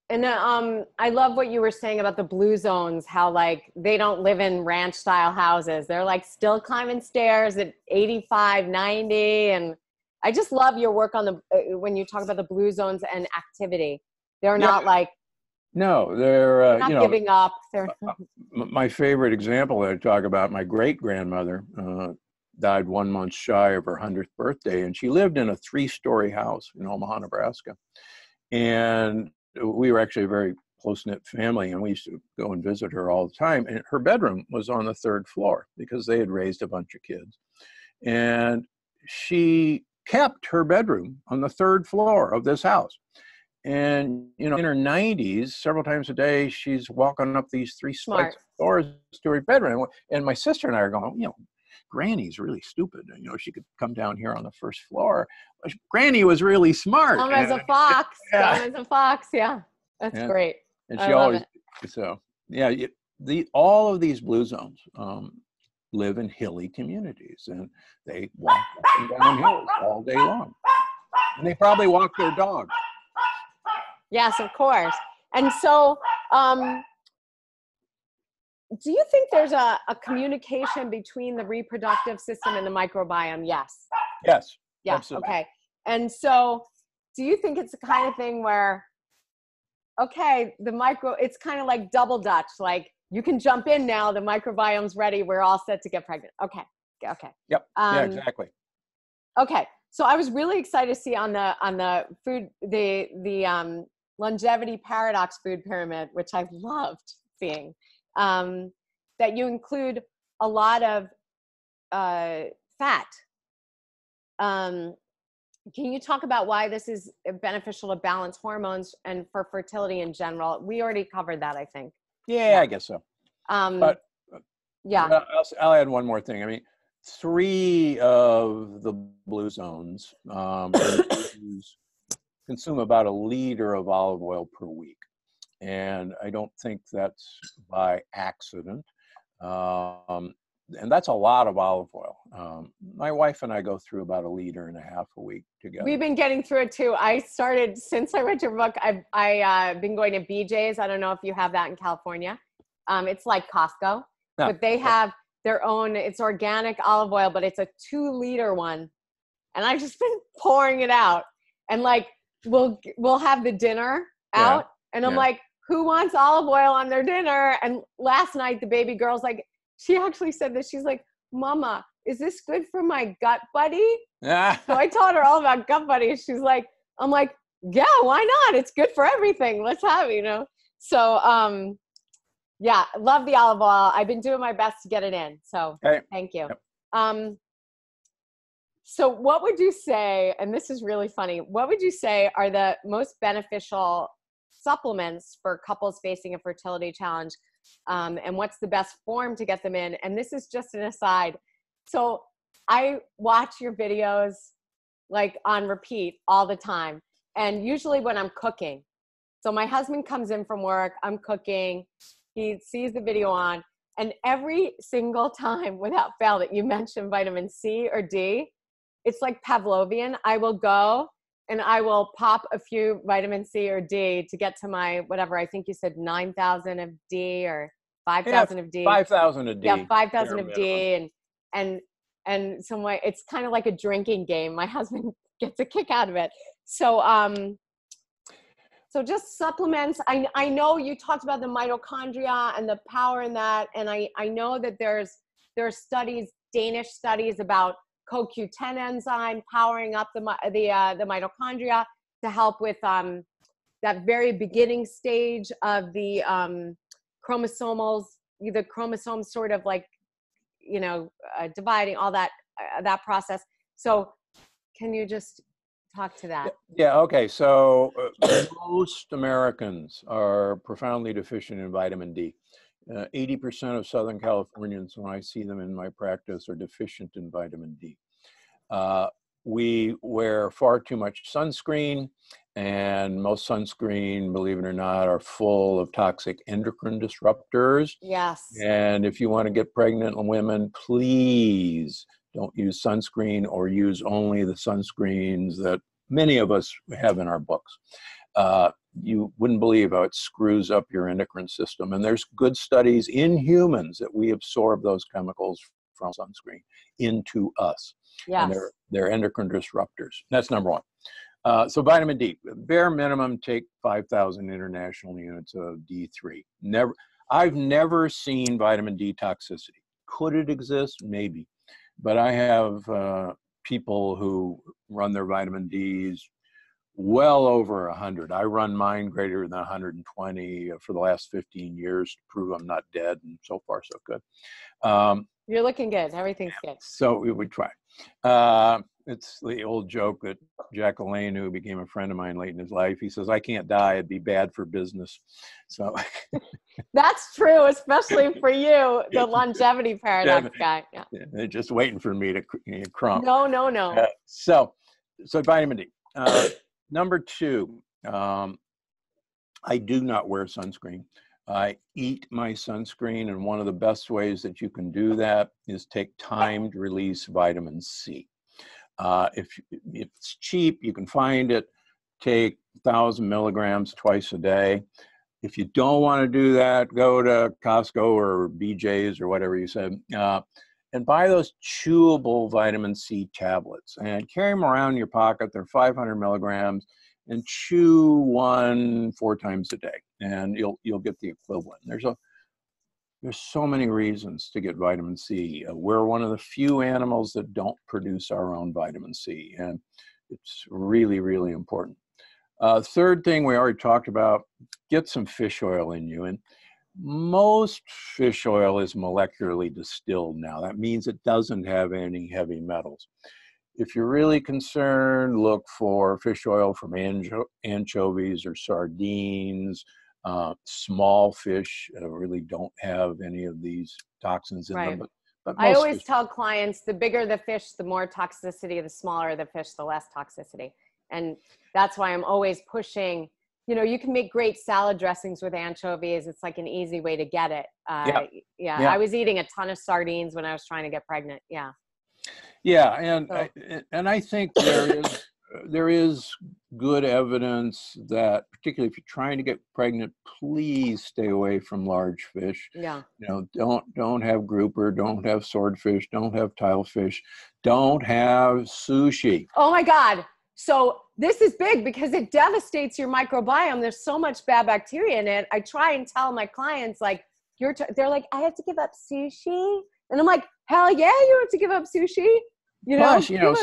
And I love what you were saying about the blue zones, how they don't live in ranch style houses. They're still climbing stairs at 85, 90. And I just love your work on when you talk about the blue zones and activity. They're not no, they're not giving up. My favorite example that I talk about, my great-grandmother died 1 month shy of her 100th birthday, and she lived in a 3-story house in Omaha, Nebraska. And we were actually a very close-knit family, and we used to go and visit her all the time. And her bedroom was on the 3rd floor because they had raised a bunch of kids. And she kept her bedroom on the 3rd floor of this house. And, in her 90s, several times a day, she's walking up these 3 flights of doors to her bedroom. And my sister and I are going, Granny's really stupid. She could come down here on the 1st floor. Granny was really smart. Dumb as a fox. Dumb as a fox. Yeah. That's great. And she always, all of these blue zones live in hilly communities, and they walk up and down hills all day long. And they probably walk their dog. Yes, of course. And so, do you think there's a communication between the reproductive system and the microbiome? Yes. Yes. Yes. Absolutely. Okay. And so do you think it's the kind of thing where, okay, it's kind of like double Dutch. Like you can jump in now. The microbiome's ready. We're all set to get pregnant. Okay. Yep. Yeah, exactly. Okay. So I was really excited to see on the food, the longevity paradox food pyramid, which I loved seeing, that you include a lot of fat. Can you talk about why this is beneficial to balance hormones and for fertility in general? We already covered that, I think. Yeah, I guess so. But yeah, I'll add one more thing. I mean, 3 of the blue zones consume about 1 liter of olive oil per week. And I don't think that's by accident. And that's a lot of olive oil. My wife and I go through about 1.5 liters a week together. We've been getting through it too. I started, since I read your book, I've been going to BJ's. I don't know if you have that in California. It's like Costco, but they have their own, it's organic olive oil, but it's a 2-liter one. And I've just been pouring it out. And like, we'll have the dinner out. And I'm like, who wants olive oil on their dinner? And last night, the baby girl's like, she actually said this. She's like, Mama, is this good for my gut buddy? So I taught her all about gut buddy. She's like, I'm like, yeah, why not? It's good for everything. Let's have it, you know? So, yeah, love the olive oil. I've been doing my best to get it in. So thank you. Yep. So what would you say, and this is really funny, what would you say are the most beneficial supplements for couples facing a fertility challenge? And what's the best form to get them in? And this is just an aside. So I watch your videos like on repeat all the time. And usually when I'm cooking, so my husband comes in from work, I'm cooking, he sees the video on, and every single time without fail that you mention vitamin C or D, it's like Pavlovian. I will go and I will pop a few vitamin C or D to get to my, whatever, I think you said 9,000 of D or 5,000 of D. 5,000 of D. Yeah, 5,000 of D. And some way, it's kind of like a drinking game. My husband gets a kick out of it. So, so just supplements. I know you talked about the mitochondria and the power in that. And I know that there are studies, Danish studies about CoQ10 enzyme powering up the mitochondria to help with that very beginning stage of the chromosomes sort of like, you know, dividing, all that process. So can you just talk to that? Yeah, okay. So most Americans are profoundly deficient in vitamin D. 80% of Southern Californians, when I see them in my practice, are deficient in vitamin D. We wear far too much sunscreen, and most sunscreen, believe it or not, are full of toxic endocrine disruptors. Yes. And if you want to get pregnant women, please don't use sunscreen, or use only the sunscreens that many of us have in our books. You wouldn't believe how it screws up your endocrine system. And there's good studies in humans that we absorb those chemicals from sunscreen into us. Yes. And they're endocrine disruptors. That's number one. So vitamin D, bare minimum, take 5,000 international units of D3. I've never seen vitamin D toxicity. Could it exist? Maybe. But I have people who run their vitamin Ds well over 100. I run mine greater than 120 for the last 15 years to prove I'm not dead, and so far so good. You're looking good. Everything's good. So we try. It's the old joke that Jack LaLanne, who became a friend of mine late in his life, he says, I can't die, it'd be bad for business. So that's true, especially for you, the longevity paradox guy. Yeah. They're just waiting for me to crump. No. So vitamin D. Number 2, I do not wear sunscreen. I eat my sunscreen, and one of the best ways that you can do that is take timed release vitamin C. If it's cheap, you can find it. Take 1,000 milligrams twice a day. If you don't want to do that, go to Costco or BJ's or whatever you said, and buy those chewable vitamin C tablets and carry them around in your pocket. They're 500 milligrams. and chew one 4 times a day, and you'll get the equivalent. There's so many reasons to get vitamin C. We're one of the few animals that don't produce our own vitamin C, and it's really, really important. Third thing we already talked about, get some fish oil in you. And most fish oil is molecularly distilled now. That means it doesn't have any heavy metals. If you're really concerned, look for fish oil from anchovies or sardines. Small fish really don't have any of these toxins in them. But I most always fish tell clients, the bigger the fish, the more toxicity, the smaller the fish, the less toxicity. And that's why I'm always pushing, you know, you can make great salad dressings with anchovies. It's like an easy way to get it. Yeah. I was eating a ton of sardines when I was trying to get pregnant. Yeah. Yeah, So, and I think there is good evidence that, particularly if you're trying to get pregnant, please stay away from large fish. yeah. You know, don't have grouper, don't have swordfish, don't have tilefish, don't have sushi. Oh my God. So this is big because it devastates your microbiome. There's so much bad bacteria in it. I try and tell my clients, like, they're like, I have to give up sushi. And I'm like, hell yeah, you have to give up sushi. You know, Plus, you know,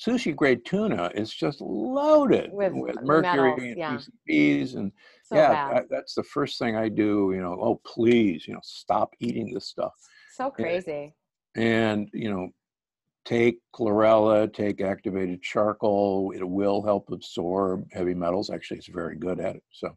sushi grade tuna is just loaded with mercury metals, and PCBs, and so bad. that's the first thing I do. You know, oh please, you know, stop eating this stuff. So crazy. And you know, take chlorella, take activated charcoal. It will help absorb heavy metals. Actually, it's very good at it. So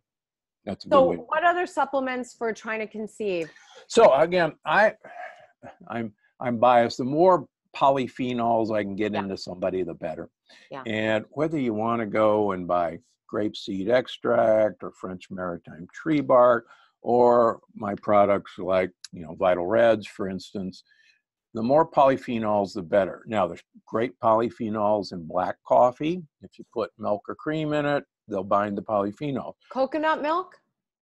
that's a good way. So, what other supplements for trying to conceive? So again, I'm biased. The more polyphenols I can get into somebody, the better. Yeah. And whether you want to go and buy grapeseed extract or French maritime tree bark, or my products like, you know, Vital Reds, for instance, the more polyphenols, the better. Now, there's great polyphenols in black coffee. If you put milk or cream in it, they'll bind the polyphenol. Coconut milk?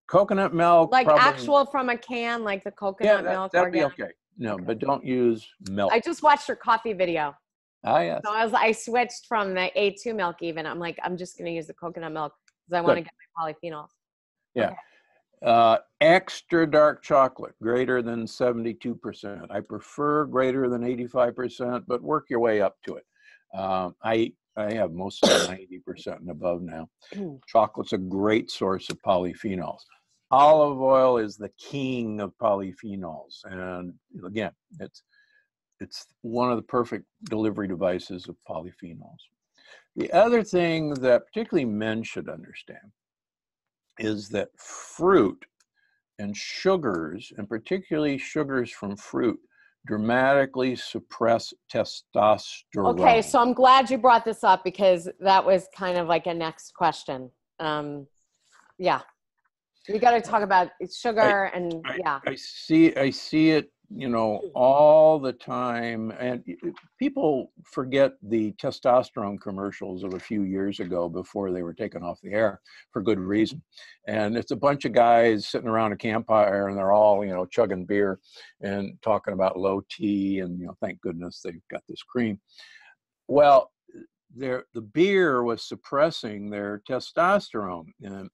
Coconut milk, like probably, actual from a can, like the coconut milk. That'd be okay. No, but don't use milk. I just watched your coffee video. Ah, yes. So I switched from the A2 milk even. I'm like, I'm just going to use the coconut milk because I want to get my polyphenols. Yeah. Okay. Extra dark chocolate, greater than 72%. I prefer greater than 85%, but work your way up to it. I have mostly 90% and above now. Chocolate's a great source of polyphenols. Olive oil is the king of polyphenols, and again, it's one of the perfect delivery devices of polyphenols. The other thing that particularly men should understand is that fruit and sugars, and particularly sugars from fruit, dramatically suppress testosterone. Okay, so I'm glad you brought this up because that was kind of like a next question. Yeah. We got to talk about sugar I see it, you know, all the time. And people forget the testosterone commercials of a few years ago before they were taken off the air for good reason. And it's a bunch of guys sitting around a campfire and they're all, you know, chugging beer and talking about low T and, you know, thank goodness they've got this cream. Well, the beer was suppressing their testosterone, and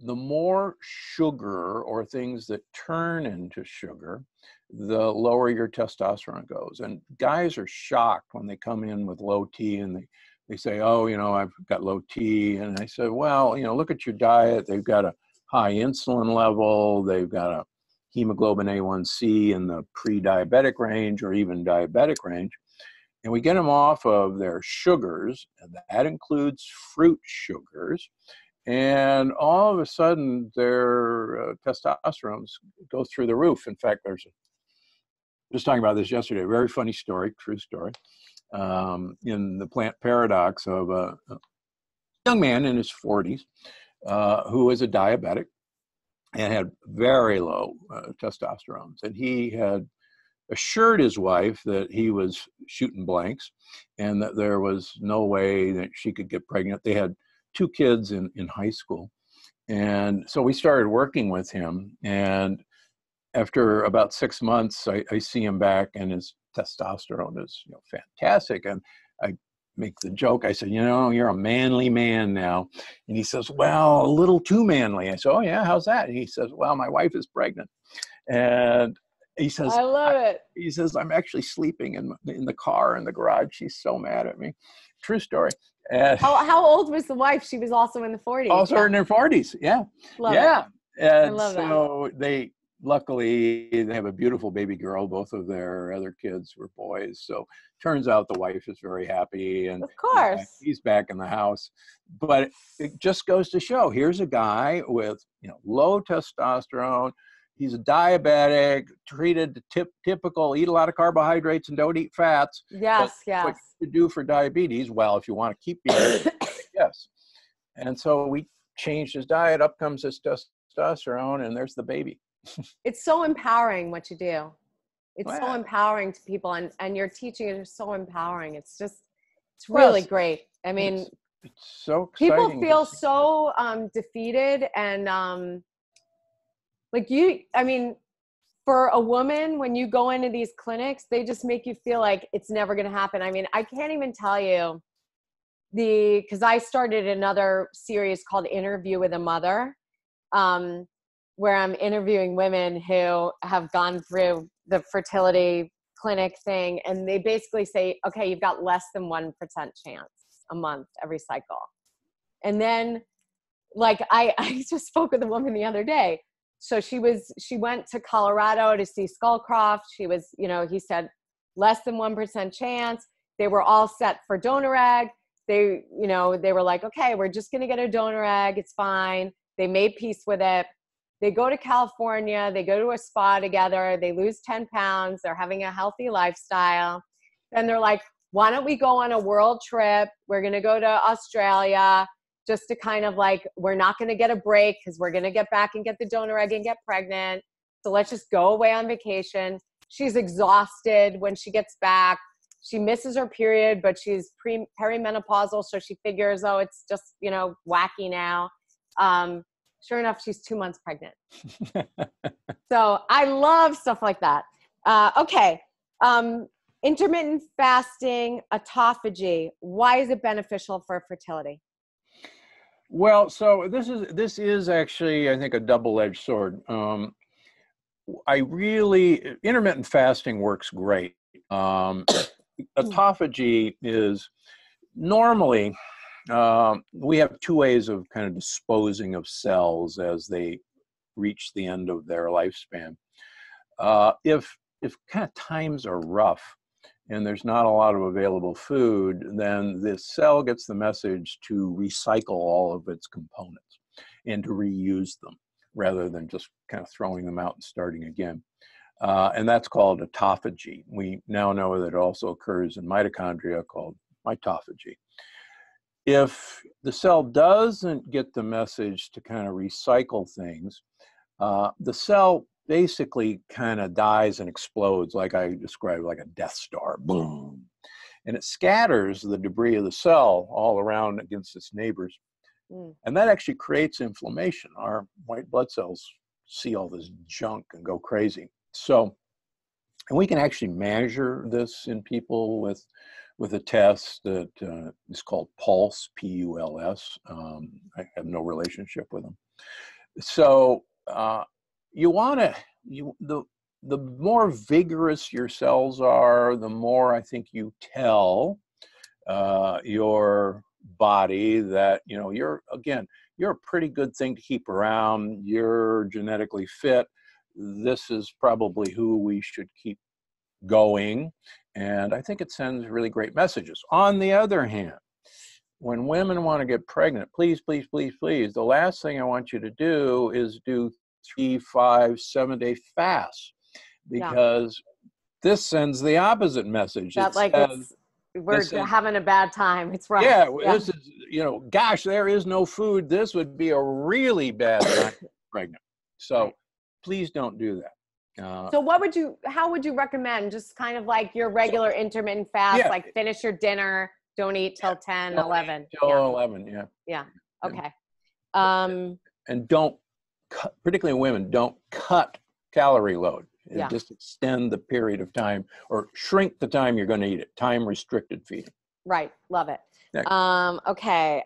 the more sugar or things that turn into sugar, the lower your testosterone goes. And guys are shocked when they come in with low T and they say, oh, you know, I've got low T. And I said, well, you know, look at your diet. They've got a high insulin level. They've got a hemoglobin A1C in the pre-diabetic range or even diabetic range. And we get them off of their sugars, and that includes fruit sugars. And all of a sudden, their testosterone goes through the roof. In fact, just talking about this yesterday, a very funny story, true story, in the Plant Paradox of a young man in his 40s who was a diabetic and had very low testosterone. And he had assured his wife that he was shooting blanks and that there was no way that she could get pregnant. They had 2 kids in high school. And so we started working with him. And after about 6 months, I see him back and his testosterone is, you know, fantastic. And I make the joke. I said, you know, you're a manly man now. And he says, well, a little too manly. I said, oh yeah, how's that? And he says, well, my wife is pregnant. And he says, I love it. He says, I'm actually sleeping in the car in the garage. She's so mad at me. True story. And How old was the wife? She was also in the 40s. also in their 40s. Yeah. Love yeah. it. And I love so luckily they have a beautiful baby girl. Both of their other kids were boys. So turns out the wife is very happy, and Of course. he's back in the house. But it just goes to show, here's a guy with, you know, low testosterone. He's a diabetic, treated typical, eat a lot of carbohydrates and don't eat fats. Yes, yes. What to do for diabetes? Well, if you want to keep eating, yes. And so we changed his diet. Up comes his testosterone, and there's the baby. It's so empowering what you do. It's so empowering to people, and your teaching is so empowering. It's really great. I mean, it's so exciting. People feel so defeated, and for a woman, when you go into these clinics, they just make you feel like it's never going to happen. I mean, I can't even tell you because I started another series called Interview with a Mother, where I'm interviewing women who have gone through the fertility clinic thing. And they basically say, okay, you've got less than 1% chance a month every cycle. And then I just spoke with a woman the other day. So she went to Colorado to see Skullcroft. She was, you know, he said less than 1% chance. They were all set for donor egg. They were like, okay, we're just going to get a donor egg. It's fine. They made peace with it. They go to California. They go to a spa together. They lose 10 pounds. They're having a healthy lifestyle. Then they're like, why don't we go on a world trip? We're going to go to Australia just to kind of we're not going to get a break because we're going to get back and get the donor egg and get pregnant. So let's just go away on vacation. She's exhausted when she gets back. She misses her period, but she's perimenopausal. So she figures, oh, it's just, you know, wacky now. Sure enough, she's 2 months pregnant. So I love stuff like that. Okay. Intermittent fasting, autophagy. Why is it beneficial for fertility? Well, so this is actually, I think, a double-edged sword. Intermittent fasting works great. Autophagy is normally, we have two ways of kind of disposing of cells as they reach the end of their lifespan. If kind of times are rough and there's not a lot of available food, then the cell gets the message to recycle all of its components and to reuse them rather than just kind of throwing them out and starting again. And that's called autophagy. We now know that it also occurs in mitochondria called mitophagy. If the cell doesn't get the message to kind of recycle things, the cell basically kind of dies and explodes, like I described, like a Death Star, boom. And it scatters the debris of the cell all around against its neighbors. And that actually creates inflammation. Our white blood cells see all this junk and go crazy. So, and we can actually measure this in people with a test that is called Pulse, P-U-L-S. I have no relationship with them. So you want to, the more vigorous your cells are, the more I think you tell your body that, you know, you're a pretty good thing to keep around. You're genetically fit. This is probably who we should keep going. And I think it sends really great messages. On the other hand, when women want to get pregnant, please, please, please, please, the last thing I want you to do is do 3, 5, 7-day fasts, because this sends the opposite message. That we're having a bad time. It's right. Yeah, this is, you know, gosh, there is no food. This would be a really bad time to get pregnant. So please don't do that. So how would you recommend, just kind of like your regular intermittent fast, like finish your dinner, don't eat till 10, 11. Till 11, Yeah. Okay. And don't cut, particularly women, don't cut calorie load. Just extend the period of time or shrink the time you're going to eat it. Time restricted feeding. Right. Love it. Next. Okay.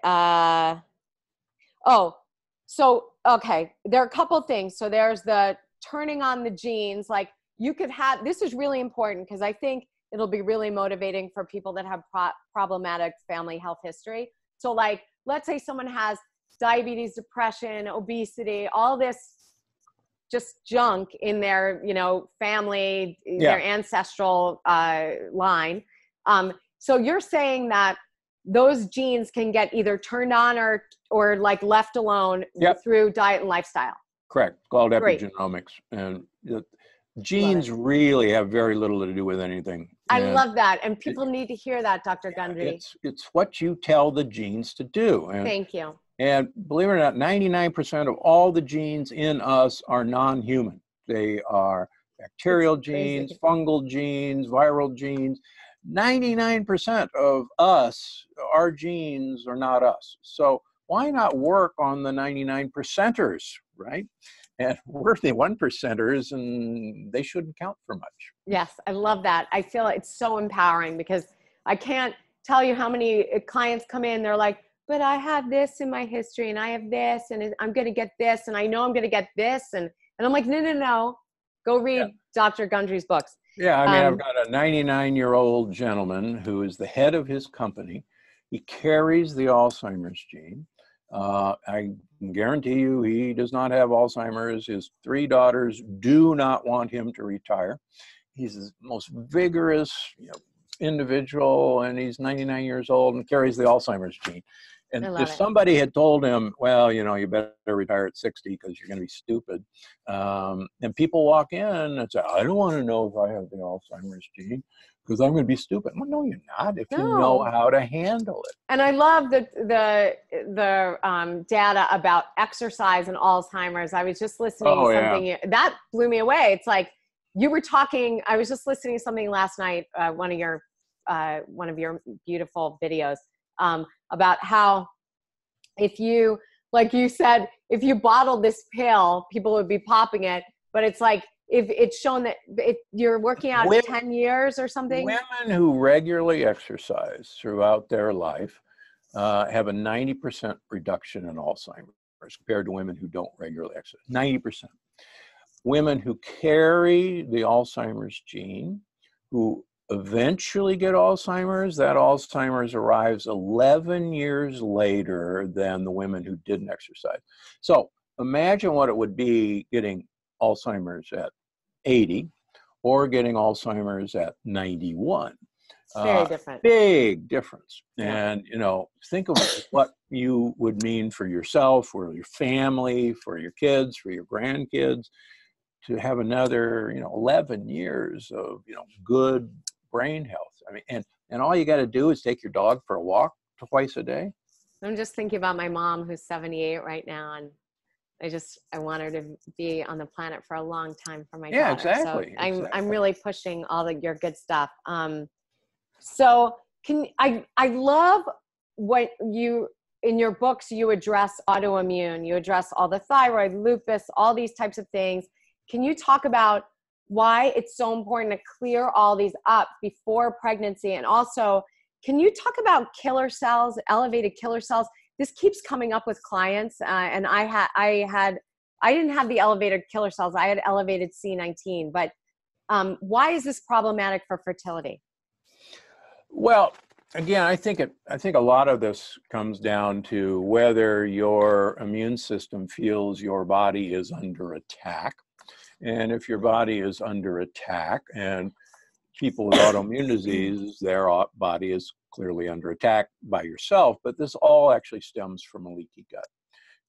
Okay. There are a couple things. So there's the turning on the genes. Like you could have, this is really important because I think it'll be really motivating for people that have problematic family health history. So like, let's say someone has diabetes, depression, obesity, all this just junk in their, family, their ancestral line. So you're saying that those genes can get either turned on or like left alone through diet and lifestyle. Correct. It's called Great. epigenomics. And genes really have very little to do with anything. I love that. And people need to hear that, Dr. Gundry. It's what you tell the genes to do. And, thank you. And believe it or not, 99% of all the genes in us are non-human. They are bacterial genes, fungal genes, viral genes. 99% of us, our genes are not us. So why not work on the 99%ers, right? And we're the 1%ers and they shouldn't count for much. Yes, I love that. I feel it's so empowering because I can't tell you how many clients come in, they're like, but I have this in my history and I have this and I'm going to get this and I know I'm going to get this. And I'm like, no, go read Dr. Gundry's books. Yeah, I mean, I've got a 99-year-old gentleman who is the head of his company. He carries the Alzheimer's gene. I guarantee you he does not have Alzheimer's. His 3 daughters do not want him to retire. He's the most vigorous individual, and he's 99 years old and carries the Alzheimer's gene. And if somebody had told him, well, you better retire at 60 because you're going to be stupid. And people walk in and say, I don't want to know if I have the Alzheimer's gene because I'm going to be stupid. Well, no, you're not if you know how to handle it. And I love the data about exercise and Alzheimer's. I was just listening to something that blew me away. It's like you were talking, I was just listening to something last night, one of your beautiful videos, about how if you, like you said, if you bottled this pill, people would be popping it, but it's like, if it's shown that you're working out 10 years or something. Women who regularly exercise throughout their life have a 90% reduction in Alzheimer's compared to women who don't regularly exercise, 90%. Women who carry the Alzheimer's gene, who eventually get Alzheimer's, that Alzheimer's arrives 11 years later than the women who didn't exercise. So imagine what it would be getting Alzheimer's at 80 or getting Alzheimer's at 91. Very different. Big difference. And, think of what you would mean for yourself, for your family, for your kids, for your grandkids, to have another, 11 years of, good brain health. I mean, and all you got to do is take your dog for a walk twice a day. I'm just thinking about my mom who's 78 right now. And I want her to be on the planet for a long time for my daughter. Exactly. So I'm really pushing all your good stuff. So I love what in your books, you address autoimmune, you address all the thyroid, lupus, all these types of things. Can you talk about why it's so important to clear all these up before pregnancy? And also, can you talk about killer cells, elevated killer cells? This keeps coming up with clients, and I didn't have the elevated killer cells. I had elevated C19, but why is this problematic for fertility? Well, again, I think a lot of this comes down to whether your immune system feels your body is under attack. And if your body is under attack, and people with autoimmune disease, their body is clearly under attack by yourself, but this all actually stems from a leaky gut.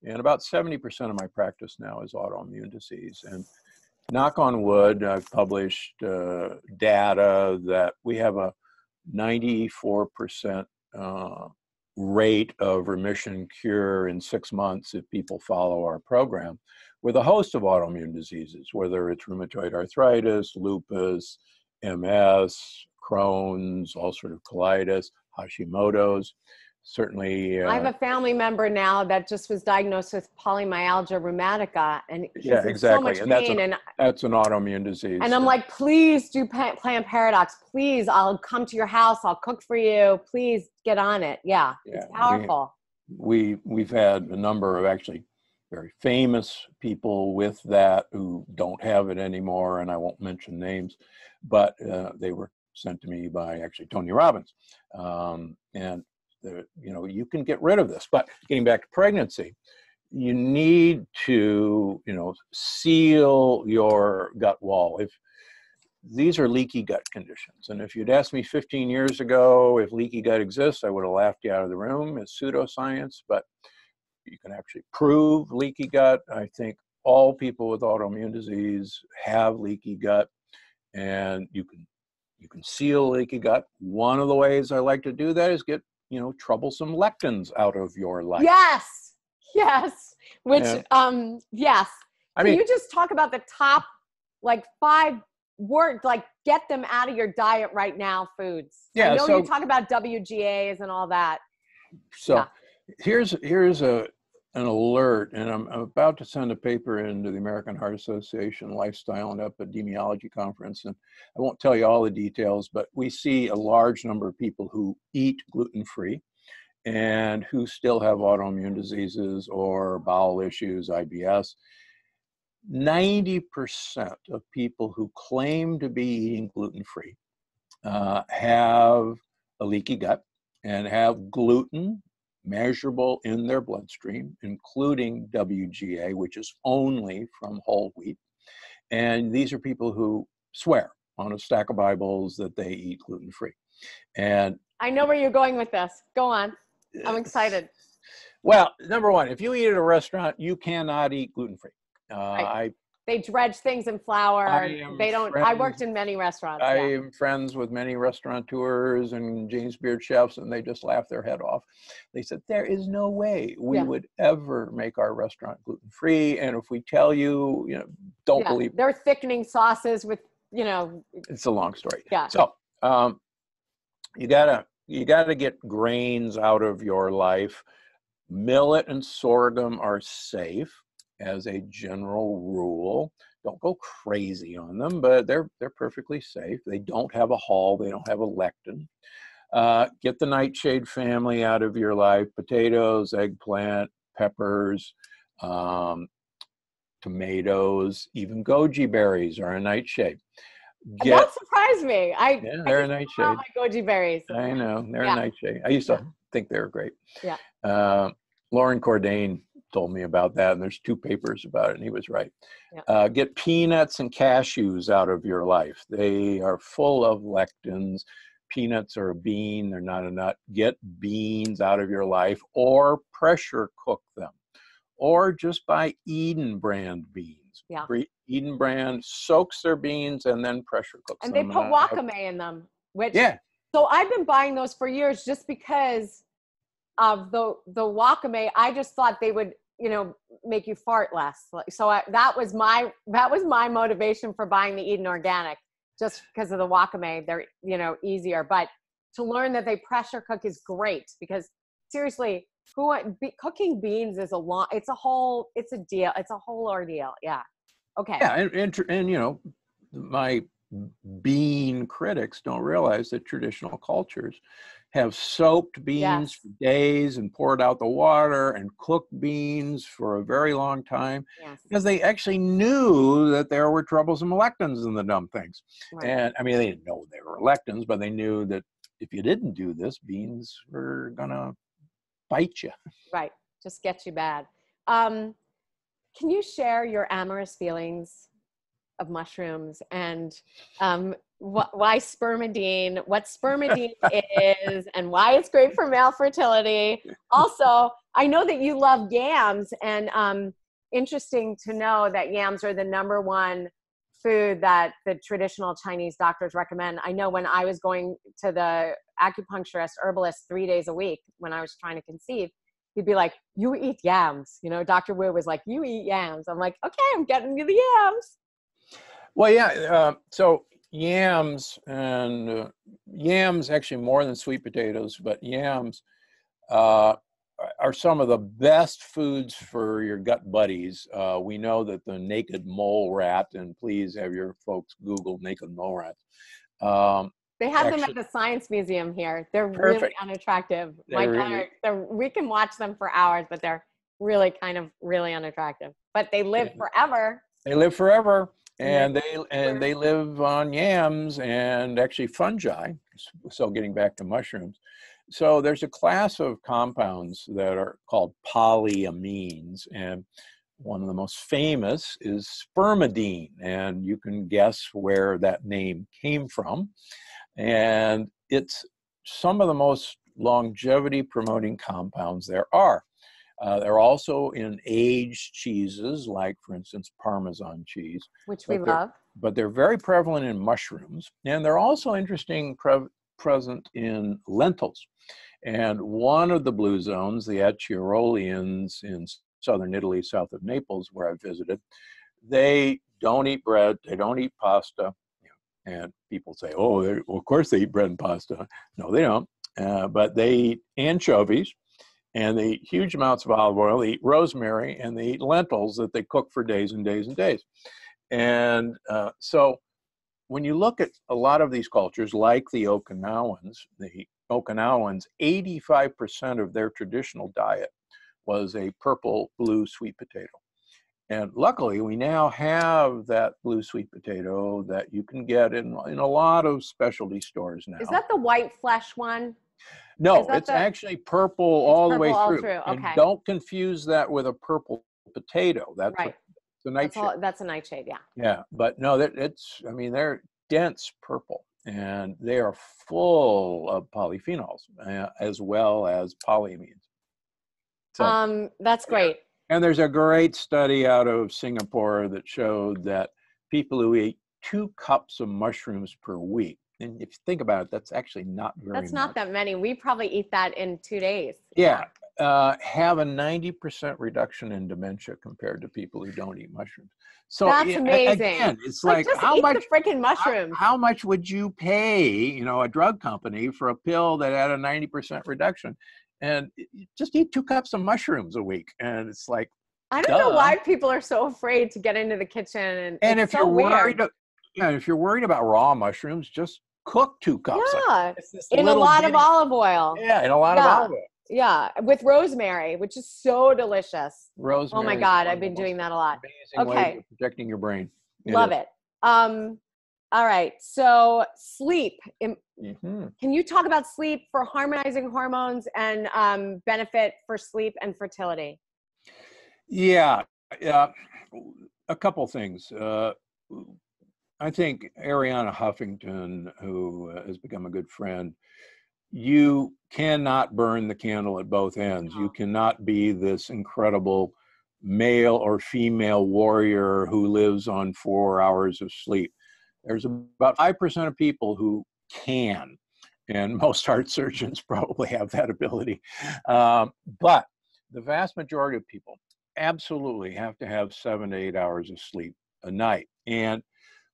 And about 70% of my practice now is autoimmune disease. And knock on wood, I've published data that we have a 94% rate of remission cure in 6 months if people follow our program, with a host of autoimmune diseases, whether it's rheumatoid arthritis, lupus, MS, Crohn's, ulcerative colitis, Hashimoto's. certainly. I have a family member now that just was diagnosed with polymyalgia rheumatica, and he's Yeah, in so exactly. much And pain. that's an autoimmune disease. And I'm like, please do Plant Paradox. Please, I'll come to your house. I'll cook for you. Please get on it. Yeah, it's powerful. We've had a number of actually very famous people with that who don't have it anymore, and I won't mention names, but they were sent to me by actually Tony Robbins. And you can get rid of this. But getting back to pregnancy, you need to, seal your gut wall. If these are leaky gut conditions, and if you'd asked me 15 years ago if leaky gut exists, I would have laughed you out of the room as pseudoscience. But you can actually prove leaky gut. I think all people with autoimmune disease have leaky gut, and you can seal leaky gut. One of the ways I like to do that is get troublesome lectins out of your life. Yes. Which, yes. Can you just talk about the top, 5 words, get them out of your diet right now foods? Yeah. I know you talk about WGAs and all that. So here's an alert, and I'm about to send a paper into the American Heart Association Lifestyle and Epidemiology Conference, and I won't tell you all the details, but we see a large number of people who eat gluten-free and who still have autoimmune diseases or bowel issues, IBS. 90% of people who claim to be eating gluten-free have a leaky gut and have gluten measurable in their bloodstream, including WGA, which is only from whole wheat. And these are people who swear on a stack of Bibles that they eat gluten-free. And I know where you're going with this. Go on. I'm excited. Well, number one, if you eat at a restaurant, you cannot eat gluten-free. Right. They dredge things in flour. I worked in many restaurants. I am friends with many restaurateurs and James Beard chefs, and they just laugh their head off. They said, there is no way we would ever make our restaurant gluten-free. And if we tell you, don't believe it. They're thickening sauces with, It's a long story. Yeah. So you gotta get grains out of your life. Millet and sorghum are safe as a general rule. Don't go crazy on them, but they're perfectly safe. They don't have a hull. They don't have a lectin. Get the nightshade family out of your life. Potatoes, eggplant, peppers, tomatoes, even goji berries are a nightshade. That surprised me. They're a nightshade. My goji berries. I know, they're a nightshade. I used to think they were great. Yeah. Lauren Cordain told me about that, and there's 2 papers about it, and he was right. Yeah. Get peanuts and cashews out of your life. They are full of lectins. Peanuts are a bean, they're not a nut. Get beans out of your life, or pressure cook them, or just buy Eden brand beans. Yeah. Eden brand soaks their beans and then pressure cooks them. And they put wakame in them, which, so I've been buying those for years just because of the wakame. I just thought they would, make you fart less. So that was my motivation for buying the Eden Organic, just because of the wakame. They're, easier. But to learn that they pressure cook is great, because seriously, cooking beans is it's a whole ordeal. Yeah. Okay. Yeah. And my bean critics don't realize that traditional cultures have soaked beans for days and poured out the water and cooked beans for a very long time, because they actually knew that there were troublesome lectins in the dumb things. Right. And I mean, they didn't know they were lectins, but they knew that if you didn't do this, beans were gonna bite you. Right. Just get you bad. Can you share your amorous feelings of mushrooms and why spermidine, what spermidine is, and why it's great for male fertility? Also, I know that you love yams, and interesting to know that yams are the #1 food that the traditional Chinese doctors recommend. I know when I was going to the acupuncturist, herbalist 3 days a week when I was trying to conceive, he'd be like, you eat yams. Dr. Wu was like, you eat yams. I'm like, okay, I'm getting you the yams. Well, yeah. So yams, and yams actually more than sweet potatoes, but yams are some of the best foods for your gut buddies. We know that the naked mole rat, and please have your folks Google naked mole rats. They have them at the Science Museum here. They're really unattractive. We can watch them for hours, but they're really really unattractive. But they live forever. They live forever, and they live on yams and actually fungi. So getting back to mushrooms. So there's a class of compounds that are called polyamines, and one of the most famous is spermidine, and you can guess where that name came from. And it's some of the most longevity promoting compounds there are. They're also in aged cheeses, like, for instance, Parmesan cheese. Which we love. But they're very prevalent in mushrooms. And they're also present in lentils. And one of the blue zones, the Aciarolians in southern Italy, south of Naples, where I visited, they don't eat bread, they don't eat pasta. And people say, oh, of course they eat bread and pasta. No, they don't. But they eat anchovies, and they eat huge amounts of olive oil, they eat rosemary, and they eat lentils that they cook for days and days and days. And so when you look at a lot of these cultures, like the Okinawans, 85% of their traditional diet was a purple blue sweet potato. And luckily, we now have that blue sweet potato that you can get in a lot of specialty stores now. Is that the white flesh one? No, it's actually purple all the way through. Okay. And don't confuse that with a purple potato. That's right. The nightshade. That's a nightshade, yeah. Yeah, but no, they're dense purple, and they are full of polyphenols as well as polyamines. So, that's great. And there's a great study out of Singapore that showed that people who eat 2 cups of mushrooms per week, and if you think about it, that's actually not very much. That's not that many. We probably eat that in 2 days. Yeah. Have a 90% reduction in dementia compared to people who don't eat mushrooms. So that's amazing. Again, it's like just how eat much the freaking mushrooms. How much would you pay, a drug company for a pill that had a 90% reduction? And just eat 2 cups of mushrooms a week, and it's like, I don't know why people are so afraid to get into the kitchen, and if you're worried, if you're worried about raw mushrooms, just cook 2 cups. Yeah, in a lot of olive oil. Yeah, in a lot of olive oil. Yeah, with rosemary, which is so delicious. Rosemary. Oh my God, I've been doing that a lot. Amazing way of protecting your brain. Love it. All right, so sleep. Can you talk about sleep for harmonizing hormones and benefit for sleep and fertility? Yeah, a couple things. I think Arianna Huffington, who has become a good friend, you cannot burn the candle at both ends. You cannot be this incredible male or female warrior who lives on 4 hours of sleep. There's about 5% of people who can, and most heart surgeons probably have that ability. But the vast majority of people absolutely have to have 7 to 8 hours of sleep a night. And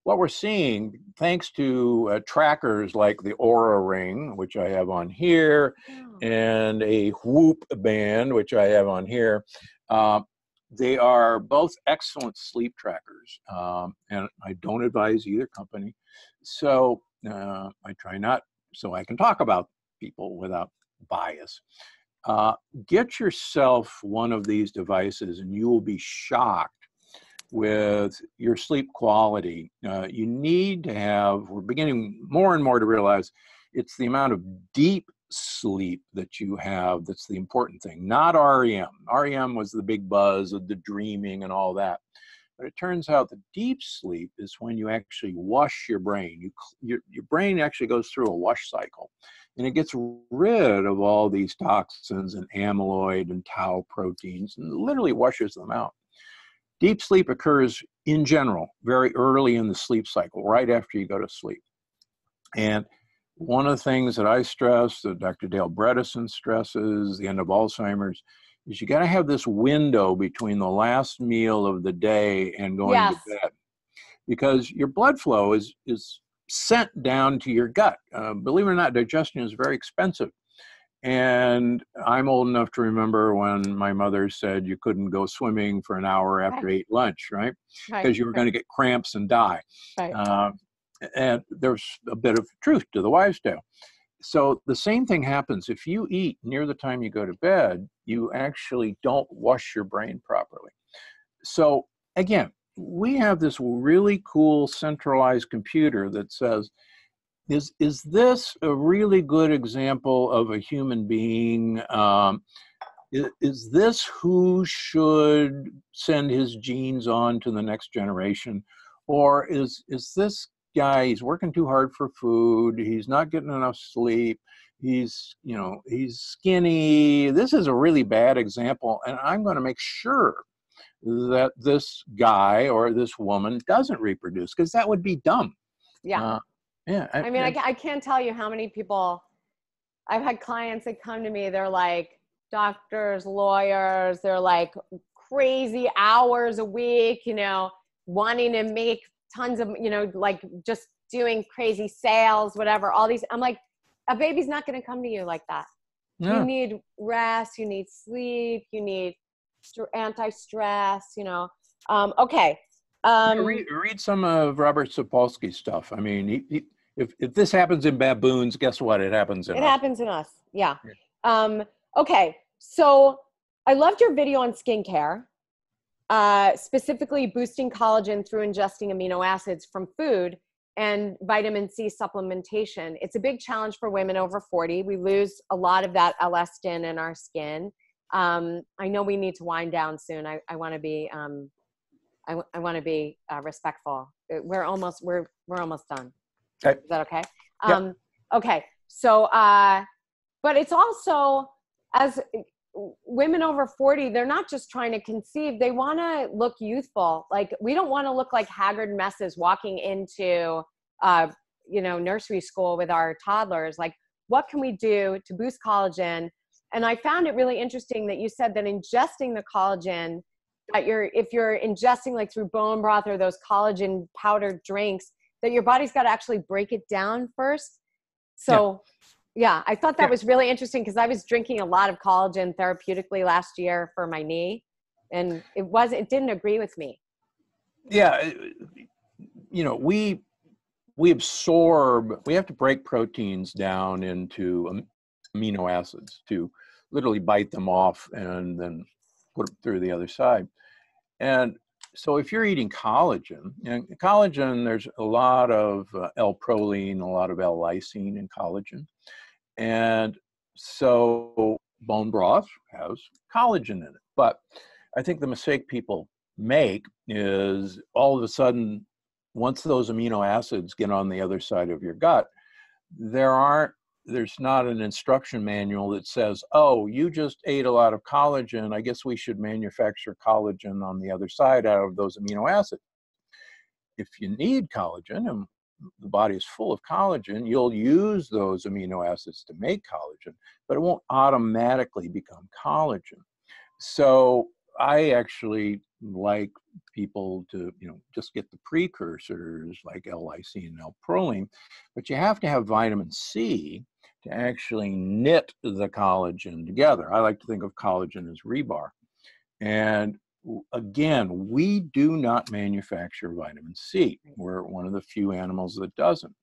what we're seeing, thanks to trackers like the Oura Ring, which I have on here, and a Whoop band, which I have on here, they are both excellent sleep trackers, and I don't advise either company. So I try not, so I can talk about people without bias. Get yourself one of these devices, and you will be shocked with your sleep quality. You need to have, we're beginning more and more to realize it's the amount of deep sleep that you have that's the important thing, not REM. REM was the big buzz of the dreaming and all that. But it turns out the deep sleep is when you actually wash your brain. Your brain actually goes through a wash cycle, and it gets rid of all these toxins and amyloid and tau proteins, and literally washes them out. Deep sleep occurs in general very early in the sleep cycle, right after you go to sleep. And one of the things that I stress, that Dr. Dale Bredesen stresses, the end of Alzheimer's, is you got to have this window between the last meal of the day and going to bed. Because your blood flow is sent down to your gut. Believe it or not, digestion is very expensive. And I'm old enough to remember when my mother said you couldn't go swimming for an hour after you ate lunch, right? Because you were going to get cramps and die. Right. And there's a bit of truth to the wives' tale. So the same thing happens if you eat near the time you go to bed, you actually don't wash your brain properly. So again, we have this really cool centralized computer that says, is this a really good example of a human being? Is this who should send his genes on to the next generation? Or is this guy, he's working too hard for food, he's not getting enough sleep, he's skinny. This is a really bad example, and I'm going to make sure that this guy or this woman doesn't reproduce, because that would be dumb. Yeah. Yeah. I mean, I can't tell you how many people, I've had clients that come to me, they're like doctors, lawyers, they're like crazy hours a week, wanting to make tons of, like just doing crazy sales, whatever, all these. I'm like, a baby's not going to come to you like that. Yeah. You need rest, you need sleep, you need anti-stress, okay. Read some of Robert Sapolsky's stuff. I mean, if this happens in baboons, guess what? It happens in us. It happens in us. Yeah. Okay. So I loved your video on skincare, specifically boosting collagen through ingesting amino acids from food and vitamin C supplementation. It's a big challenge for women over 40. We lose a lot of that elastin in our skin. I know we need to wind down soon. I want to be, I want to be respectful. We're almost done. Okay. Is that okay? Yep. Okay. So, but it's also, as women over 40, they're not just trying to conceive. They want to look youthful. Like, we don't want to look like haggard messes walking into, nursery school with our toddlers. Like, what can we do to boost collagen? And I found it really interesting that you said that ingesting the collagen, that if you're ingesting like through bone broth or those collagen powdered drinks, that your body's got to actually break it down first. So yeah, I thought that was really interesting, because I was drinking a lot of collagen therapeutically last year for my knee, and it didn't agree with me. Yeah. We absorb, we have to break proteins down into amino acids to literally bite them off and then put them through the other side. And so if you're eating collagen, there's a lot of L-proline, a lot of L-lysine in collagen. And so bone broth has collagen in it. But I think the mistake people make is all of a sudden, once those amino acids get on the other side of your gut, there's not an instruction manual that says, oh, you just ate a lot of collagen, I guess we should manufacture collagen on the other side out of those amino acids. If you need collagen, and the body is full of collagen, you'll use those amino acids to make collagen, but it won't automatically become collagen. So I actually like people to, just get the precursors like L-lysine and L-proline, but you have to have vitamin C to actually knit the collagen together. I like to think of collagen as rebar. And again, we do not manufacture vitamin C. We're one of the few animals that doesn't.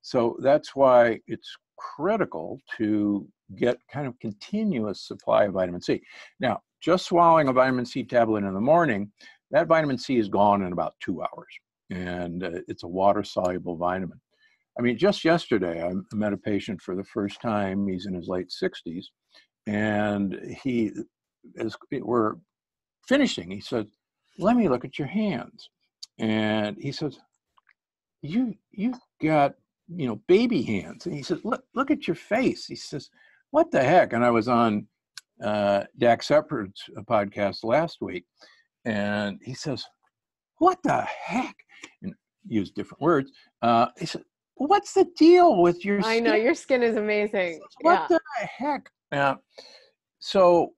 So that's why it's critical to get kind of continuous supply of vitamin C. Now, just swallowing a vitamin C tablet in the morning, that vitamin C is gone in about 2 hours. And it's a water-soluble vitamin. I mean, just yesterday, I met a patient for the first time. He's in his late 60s. And as we're finishing, he said, let me look at your hands. And he says, you've got, baby hands. And he says, look at your face. He says, what the heck? And I was on Dax Shepard's podcast last week. And he says, what the heck? And used different words. He said, what's the deal with your skin? I know, your skin is amazing. What the heck? So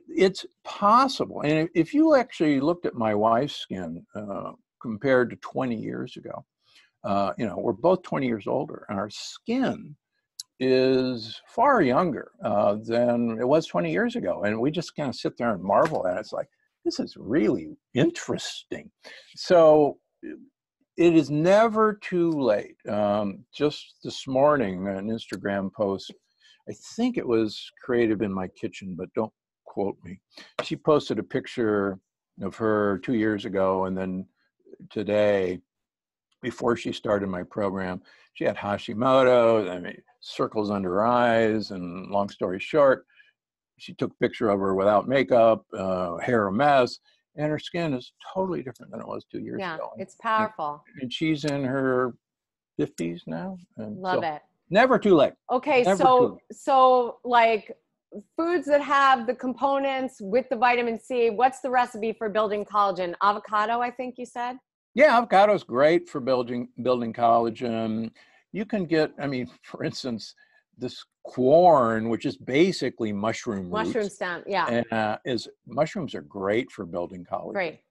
it's possible. And if you actually looked at my wife's skin compared to 20 years ago, we're both 20 years older, and our skin is far younger than it was 20 years ago. And we just kind of sit there and marvel at it. It's like, this is really interesting. So it is never too late. Just this morning, an Instagram post, I think it was Creative in My Kitchen, but don't quote me. She posted a picture of her 2 years ago, and then today, before she started my program, she had Hashimoto, I mean, circles under her eyes, and long story short, she took a picture of her without makeup, hair a mess, and her skin is totally different than it was 2 years ago. Yeah, it's powerful. And she's in her 50s now. And Love it. Never too late. Okay, so like foods that have the components with the vitamin C, what's the recipe for building collagen? Avocado, I think you said? Yeah, avocado is great for building collagen. You can get, I mean, for instance, this corn, which is basically mushroom roots. Mushroom stem, yeah. Mushrooms are great for building collagen. Great,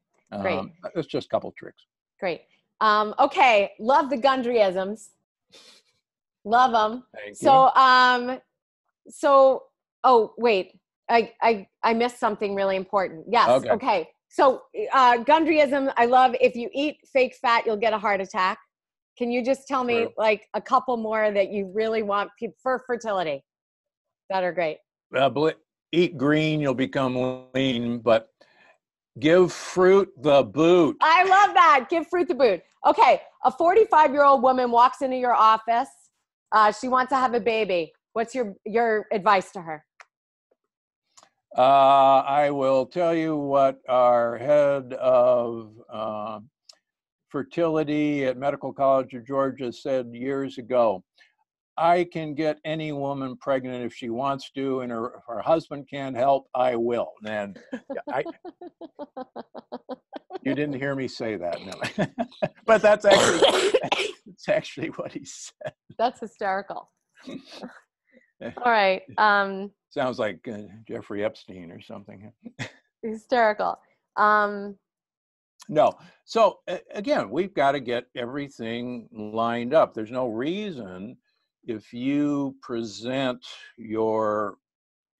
great. That's just a couple tricks. Great. Okay, love the Gundryisms. Love them. Thank you. Oh wait, I missed something really important. Yes. Okay. So Gundryism, I love, if you eat fake fat, you'll get a heart attack. Can you just tell me like a couple more that you really want for fertility that are great? Eat green, you'll become lean, but give fruit the boot. I love that. Give fruit the boot. Okay. A 45-year-old woman walks into your office. She wants to have a baby. What's your advice to her? I will tell you what our head of fertility at Medical College of Georgia said years ago. I can get any woman pregnant if she wants to, and if her husband can't help, I will. And you didn't hear me say that, no. But that's actually what he said. That's hysterical. All right. Sounds like Jeffrey Epstein or something. Hysterical. No. So again, we've got to get everything lined up. There's no reason, if you present your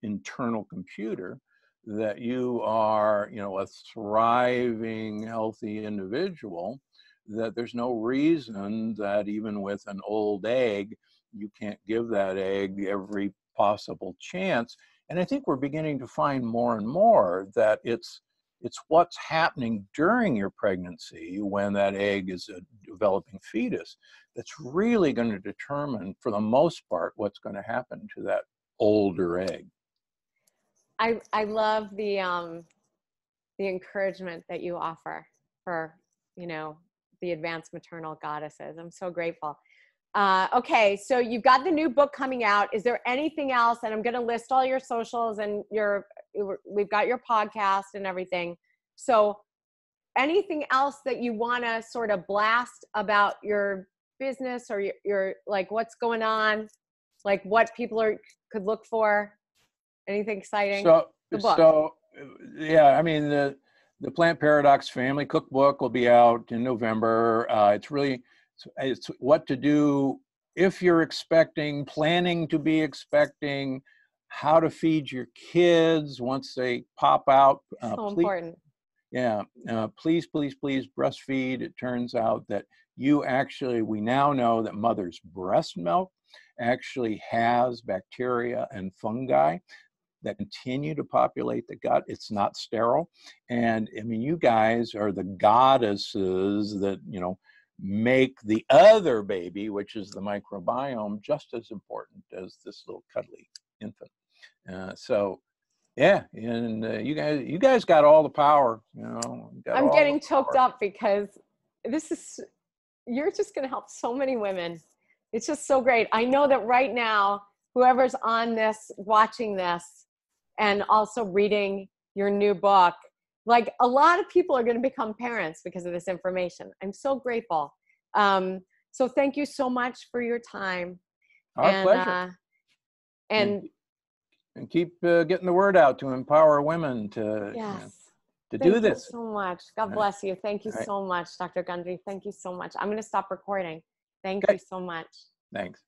internal computer that you are, a thriving, healthy individual, that there's no reason that even with an old egg, you can't give that egg every possible chance. And I think we're beginning to find more and more that it's what's happening during your pregnancy when that egg is a developing fetus that's really going to determine, for the most part, what's going to happen to that older egg. I love the encouragement that you offer for, the advanced maternal goddesses. I'm so grateful. Okay, so you've got the new book coming out. Is there anything else? And I'm going to list all your socials and we've got your podcast and everything. So anything else that you want to sort of blast about your business or your like what's going on, like what people could look for? Anything exciting? So yeah, I mean, the Plant Paradox Family Cookbook will be out in November. It's what to do if you're planning to be expecting, how to feed your kids once they pop out. Important. Yeah, please breastfeed. It turns out that we now know that mother's breast milk actually has bacteria and fungi that continue to populate the gut. It's not sterile. And I mean, you guys are the goddesses that, make the other baby, which is the microbiome, just as important as this little cuddly infant. So yeah, and you guys got all the power, I'm getting choked up because you're just going to help so many women. It's just so great. I know that right now, whoever's on this, watching this, and also reading your new book, like a lot of people are going to become parents because of this information. I'm so grateful. So thank you so much for your time. Our pleasure. And keep getting the word out to empower women to do this. Thank you so much. God bless you. Thank you so much, Dr. Gundry. Thank you so much. I'm going to stop recording. Thank you so much. Thanks.